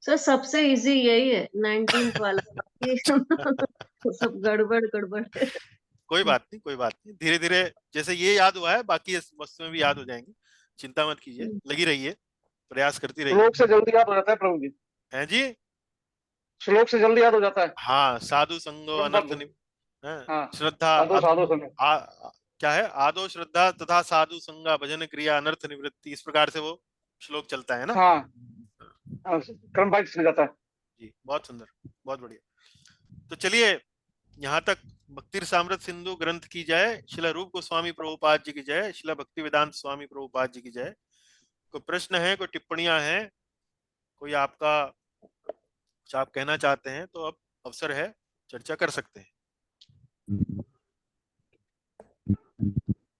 सर सबसे इजी यही है 19th वाला, बाकी सब गड़बड़ गड़बड़ है। कोई बात नहीं, कोई बात नहीं, धीरे धीरे जैसे ये याद हुआ है बाकी इस वस्तु में भी याद हो जाएंगी। चिंता मत कीजिए, लगी रहिए, प्रयास करती रहिए। श्लोक से जल्दी याद हो जाता है प्रभु जी, हैं जी? श्लोक से जल्दी याद हो जाता है। हाँ, साधु संगो अनर्थ हाँ, हाँ श्रद्धा साधु साधु संग। क्या है? आदो श्रद्धा तथा साधु संगा भजन क्रिया अनर्थ निवृत्ति, इस प्रकार से वो श्लोक चलता है ना। हाँ हाँ, क्रम वाइज चल जाता है। जी, बहुत सुंदर, बहुत बढ़िया। तो चलिए, यहाँ तक भक्ति रसामृत सिंधु ग्रंथ की जय, शिला रूप गोस्वामी प्रभुपाद जी की जय, शिला भक्ति वेदांत स्वामी प्रभुपाद जी की जय। कोई प्रश्न है, कोई टिप्पणियां हैं, कोई आपका कुछ आप कहना चाहते हैं तो अब अवसर है, चर्चा कर सकते हैं।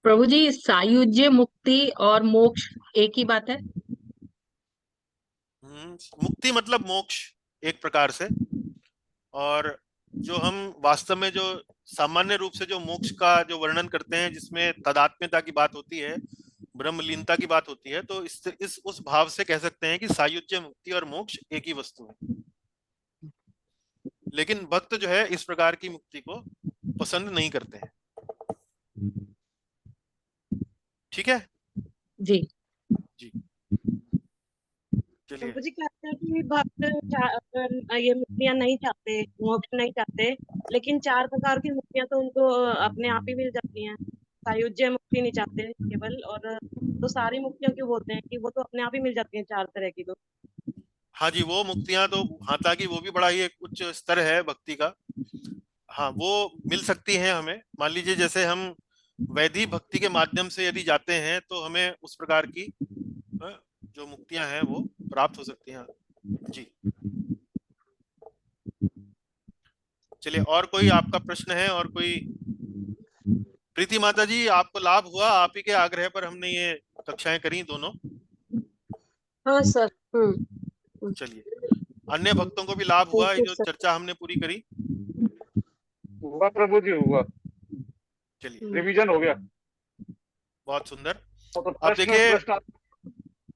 प्रभु जी, सायुज्य, मुक्ति और मोक्ष एक ही बात है? मुक्ति मतलब मोक्ष एक प्रकार से, और जो हम वास्तव में जो सामान्य रूप से जो मोक्ष का जो वर्णन करते हैं, जिसमें तदात्म्यता की बात होती है, ब्रह्मलीनता की बात होती है, तो इस उस भाव से कह सकते हैं कि सायुज्य, मुक्ति और मोक्ष एक ही वस्तु है। लेकिन भक्त जो है इस प्रकार की मुक्ति को पसंद नहीं करते हैं। ठीक है जी जी, चलिए। प्रभु जी कहते हैं कि भक्त ये मुक्तियां नहीं चाहते, मोक्ष नहीं चाहते, लेकिन 4 प्रकार की मुक्तियां तो उनको अपने आप ही मिल जाती हैं। सायुज्य मुक्ति नहीं चाहते केवल, और तो सारी मुक्तियां क्यों बोलते हैं कि वो तो अपने आप ही मिल जाती हैं 4 तरह की तो। हाँ जी, वो मुक्तियां तो, हाँ, ताकि वो भी बड़ा ही एक उच्च स्तर है भक्ति का। हाँ, वो मिल सकती हैं हमें। मान लीजिए जैसे हम वैदिक भक्ति के माध्यम से यदि जाते हैं तो हमें उस प्रकार की जो मुक्तियां हैं वो प्राप्त हो सकती हैं। जी, चलिए, और कोई आपका प्रश्न है? और कोई? प्रीति माता जी, आपको लाभ हुआ? आप ही के आग्रह पर हमने ये कक्षाएं करी दोनों। हाँ सर। चलिए, अन्य भक्तों को भी लाभ हुआ ये जो चर्चा हमने पूरी करी? हुआ प्रभु जी, हुआ। चलिए, रिवीजन हो गया। बहुत सुंदर। तो अब देखिए, प्रश्न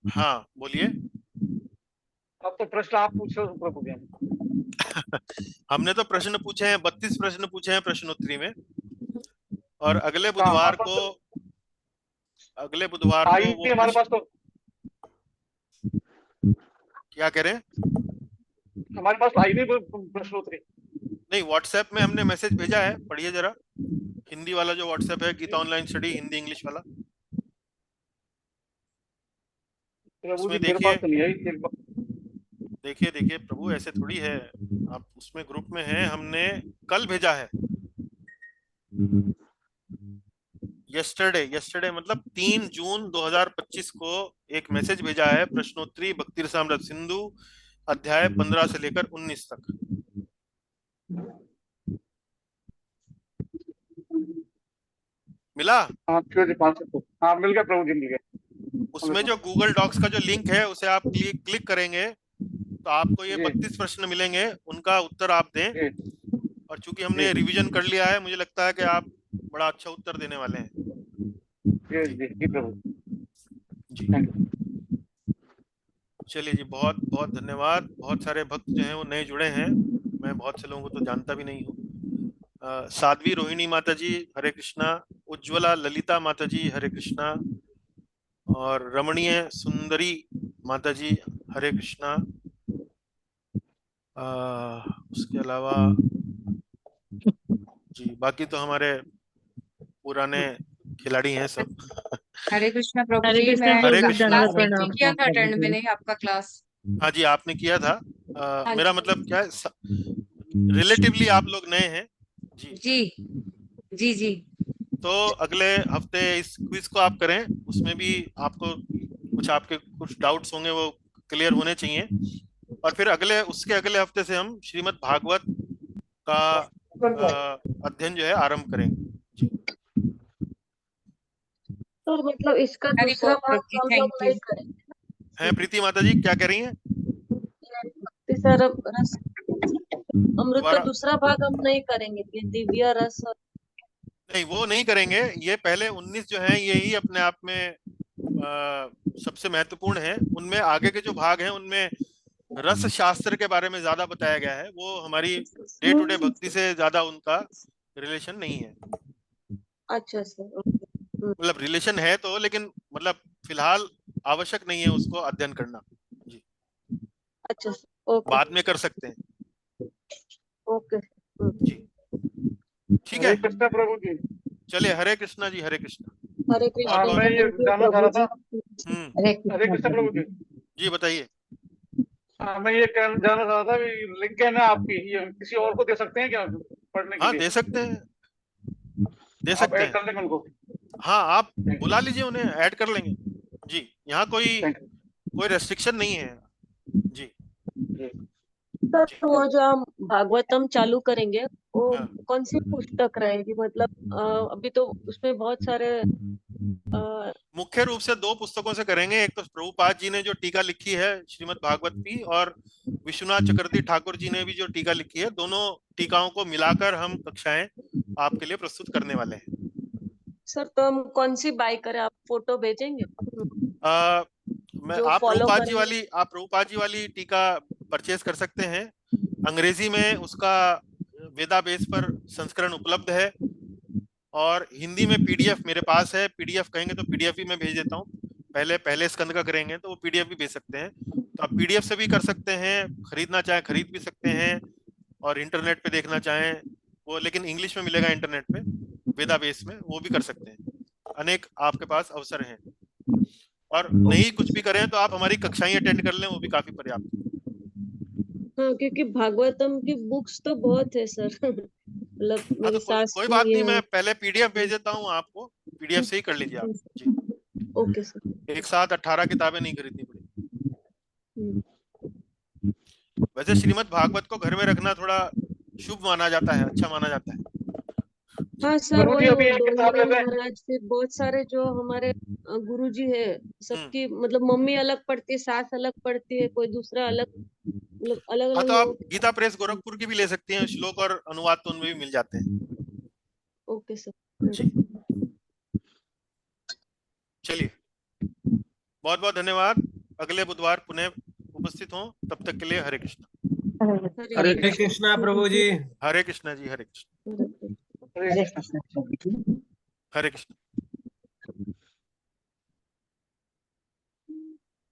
हाँ बोलिए। अब तो प्रश्न आप पूछो प्रभु जी। हमने तो प्रश्न पूछे हैं, 32 प्रश्न पूछे हैं प्रश्नोत्तरी में, और अगले हमारे बुधवार पास को आई वो थी हमारे पास तो, क्या कह रहे हैं? हमारे पास आई नहीं प्रश्नोत्तरी। नहीं, व्हाट्सएप में हमने मैसेज भेजा है, पढ़िए जरा। हिंदी वाला जो व्हाट्सएप है, Geeta online study Hindi English वाला, प्रभु जी उसमें मेरे पास तो नहीं आई। देखिए देखिए प्रभु, ऐसे थोड़ी है, आप उसमें ग्रुप में हैं, हमने कल भेजा है। यस्टरडे मतलब 3 जून 2025 को एक मैसेज भेजा है, प्रश्नोत्तरी भक्ति रसामृत सिंधु अध्याय 15 से लेकर 19 तक। मिला? हाँ क्यों जी, 500। हाँ मिल गया प्रभु जी, मिल गया। उसमें जो गूगल डॉक्स का जो लिंक है उसे आप क्लिक करेंगे तो आपको ये 32 प्रश्न मिलेंगे, उनका उत्तर आप दें। और चूंकि हमने रिवीजन कर लिया है, मुझे लगता है कि आप बड़ा अच्छा उत्तर देने वाले हैं। जी प्रभु जी, चलिए जी, बहुत बहुत धन्यवाद। बहुत सारे भक्त जो हैं वो नए जुड़े हैं, मैं बहुत से लोगों को तो जानता भी नहीं हूँ। साध्वी रोहिणी माता जी हरे कृष्णा, उज्ज्वला ललिता माता जी हरे कृष्णा, और रमणीय सुंदरी माता जी हरे कृष्णा। उसके अलावा जी बाकी तो हमारे पुराने खिलाड़ी हैं सब। हरे कृष्णा प्रभु हरे जी, कृष्णा मैं हरे प्रभु, कृष्णा। क्लास दंडवत में प्रणाम किया था प्रभु अटेंड, जी। मैंने आपका क्लास। हाँ जी, आपने किया था। हाँ मेरा जी। मतलब क्या है, रिलेटिवली आप लोग नए हैं जी। जी जी जी। तो अगले हफ्ते इस क्विज को आप करें, उसमें भी आपको आपके कुछ डाउट्स होंगे वो क्लियर होने चाहिए। और फिर उसके अगले हफ्ते से हम श्रीमद् भागवत का अध्ययन जो है आरंभ करेंगे। सर मतलब इसका हरि दूसरा बोल भाग प्रभु जी, हम थैंक लोग यू। नहीं करेंगे। हैं प्रीति माता जी, क्या कह रही हैं? ये सर रस अमृत का दोबारा? दूसरा भाग हम नहीं करेंगे, ये दिव्य रस और नहीं, वो नहीं करेंगे। ये पहले 19 जो हैं यही अपने आप में सबसे महत्वपूर्ण है। उनमें आगे के जो भाग हैं उनमें रस शास्त्र के बारे में ज्यादा बताया गया है। वो हमारी डे टू डे भक्ति से ज्यादा उनका रिलेशन नहीं है। अच्छा सर। मतलब रिलेशन है तो, लेकिन मतलब फिलहाल आवश्यक नहीं है उसको अध्ययन करना जी। अच्छा सर, ओके बाद में कर सकते हैं ओके। जी। ठीक हरे है, कृष्णा प्रभु जी। चलिए। हरे कृष्णा जी, हरे कृष्णा। हरे बहुत बहुत मैं ये कृष्ण जानना चाह प्रभु रहा था। जी। हम्म, हरे कृष्णा प्रभु जी। जी बताइए। मैं ये जानना चाह रहा था कि लिंक है ना आपकी, ये किसी और को दे सकते हैं क्या पढ़ने के हाँ, लिए? दे सकते हैं, दे आप सकते ऐड हैं। कर देंगे उनको? हाँ, आप बुला लीजिए, उन्हें ऐड कर लेंगे जी। यहाँ थैंक कोई रेस्ट्रिक्शन नहीं है जी। यू। सर जी वो जो हम भागवतम चालू करेंगे वो हाँ। कौन सी पुस्तक रहेगी? मतलब अभी तो उसमें बहुत सारे मुख्य रूप से 2 पुस्तकों से करेंगे। एक तो प्रभुपाद जी ने जो टीका लिखी है श्रीमद् भागवत की, और विश्वनाथ चक्रवर्ती ठाकुर जी ने भी जो टीका लिखी है, दोनों टीकाओं को मिलाकर हम कक्षाएं आपके लिए प्रस्तुत करने वाले हैं। सर तो हम कौन सी बाय करें? आप फोटो भेजेंगे मैं जो आप फॉलो प्रभुपाद जी वाली टीका परचेज कर सकते हैं। अंग्रेजी में उसका वेदा बेस पर संस्करण उपलब्ध है, और हिंदी में पीडीएफ मेरे पास है। पीडीएफ कहेंगे तो पीडीएफ भी मैं भेज देता हूँ। पहले स्कंद का करेंगे तो वो पीडीएफ भी भेज सकते हैं। तो आप पीडीएफ से भी कर सकते हैं, खरीदना चाहे खरीद भी सकते हैं, और इंटरनेट पे देखना चाहें वो, लेकिन इंग्लिश में मिलेगा इंटरनेट पे वेदा बेस में, वो भी कर सकते हैं। अनेक आपके पास अवसर हैं। और नहीं कुछ भी करें तो आप हमारी कक्षाएं अटेंड कर लें, वो भी काफी पर्याप्त है। हाँ क्योंकि भागवतम की बुक्स तो बहुत है सर मतलब हाँ, मेरे तो सास कोई की बात नहीं, है। मैं पहले पीडीएफ भेज देता हूँ आपको, पीडीएफ से ही कर लीजिए आप जी। Okay sir. एक साथ 18 किताबें नहीं खरीदनी पड़ेगी। हम्म। वैसे श्रीमद् भागवत को घर में रखना थोड़ा शुभ माना जाता है, अच्छा माना जाता है। हाँ सर प्रभु जी वही अभी वो एक किताब डोंगरे लेते हैं। महाराज फिर बहुत सारे जो हमारे गुरु जी है सबकी मतलब मम्मी अलग पढ़ती है, सास अलग पढ़ती है, कोई दूसरा अलग, मतलब अलग हाँ, अलग तो आप लोगों गीता प्रेस गोरखपुर की भी ले सकती हैं। श्लोक और अनुवाद तो उनमें भी मिल जाते हैं ओके सर। जी। चलिए, बहुत बहुत धन्यवाद। अगले बुधवार पुनः उपस्थित हों, तब तक के लिए हरे कृष्णा। हरे हरे कृष्णा प्रभु जी। हरे कृष्णा जी, हरे कृष्णा। कृष्ण। हरे कृष्णा। हरे कृष्णा।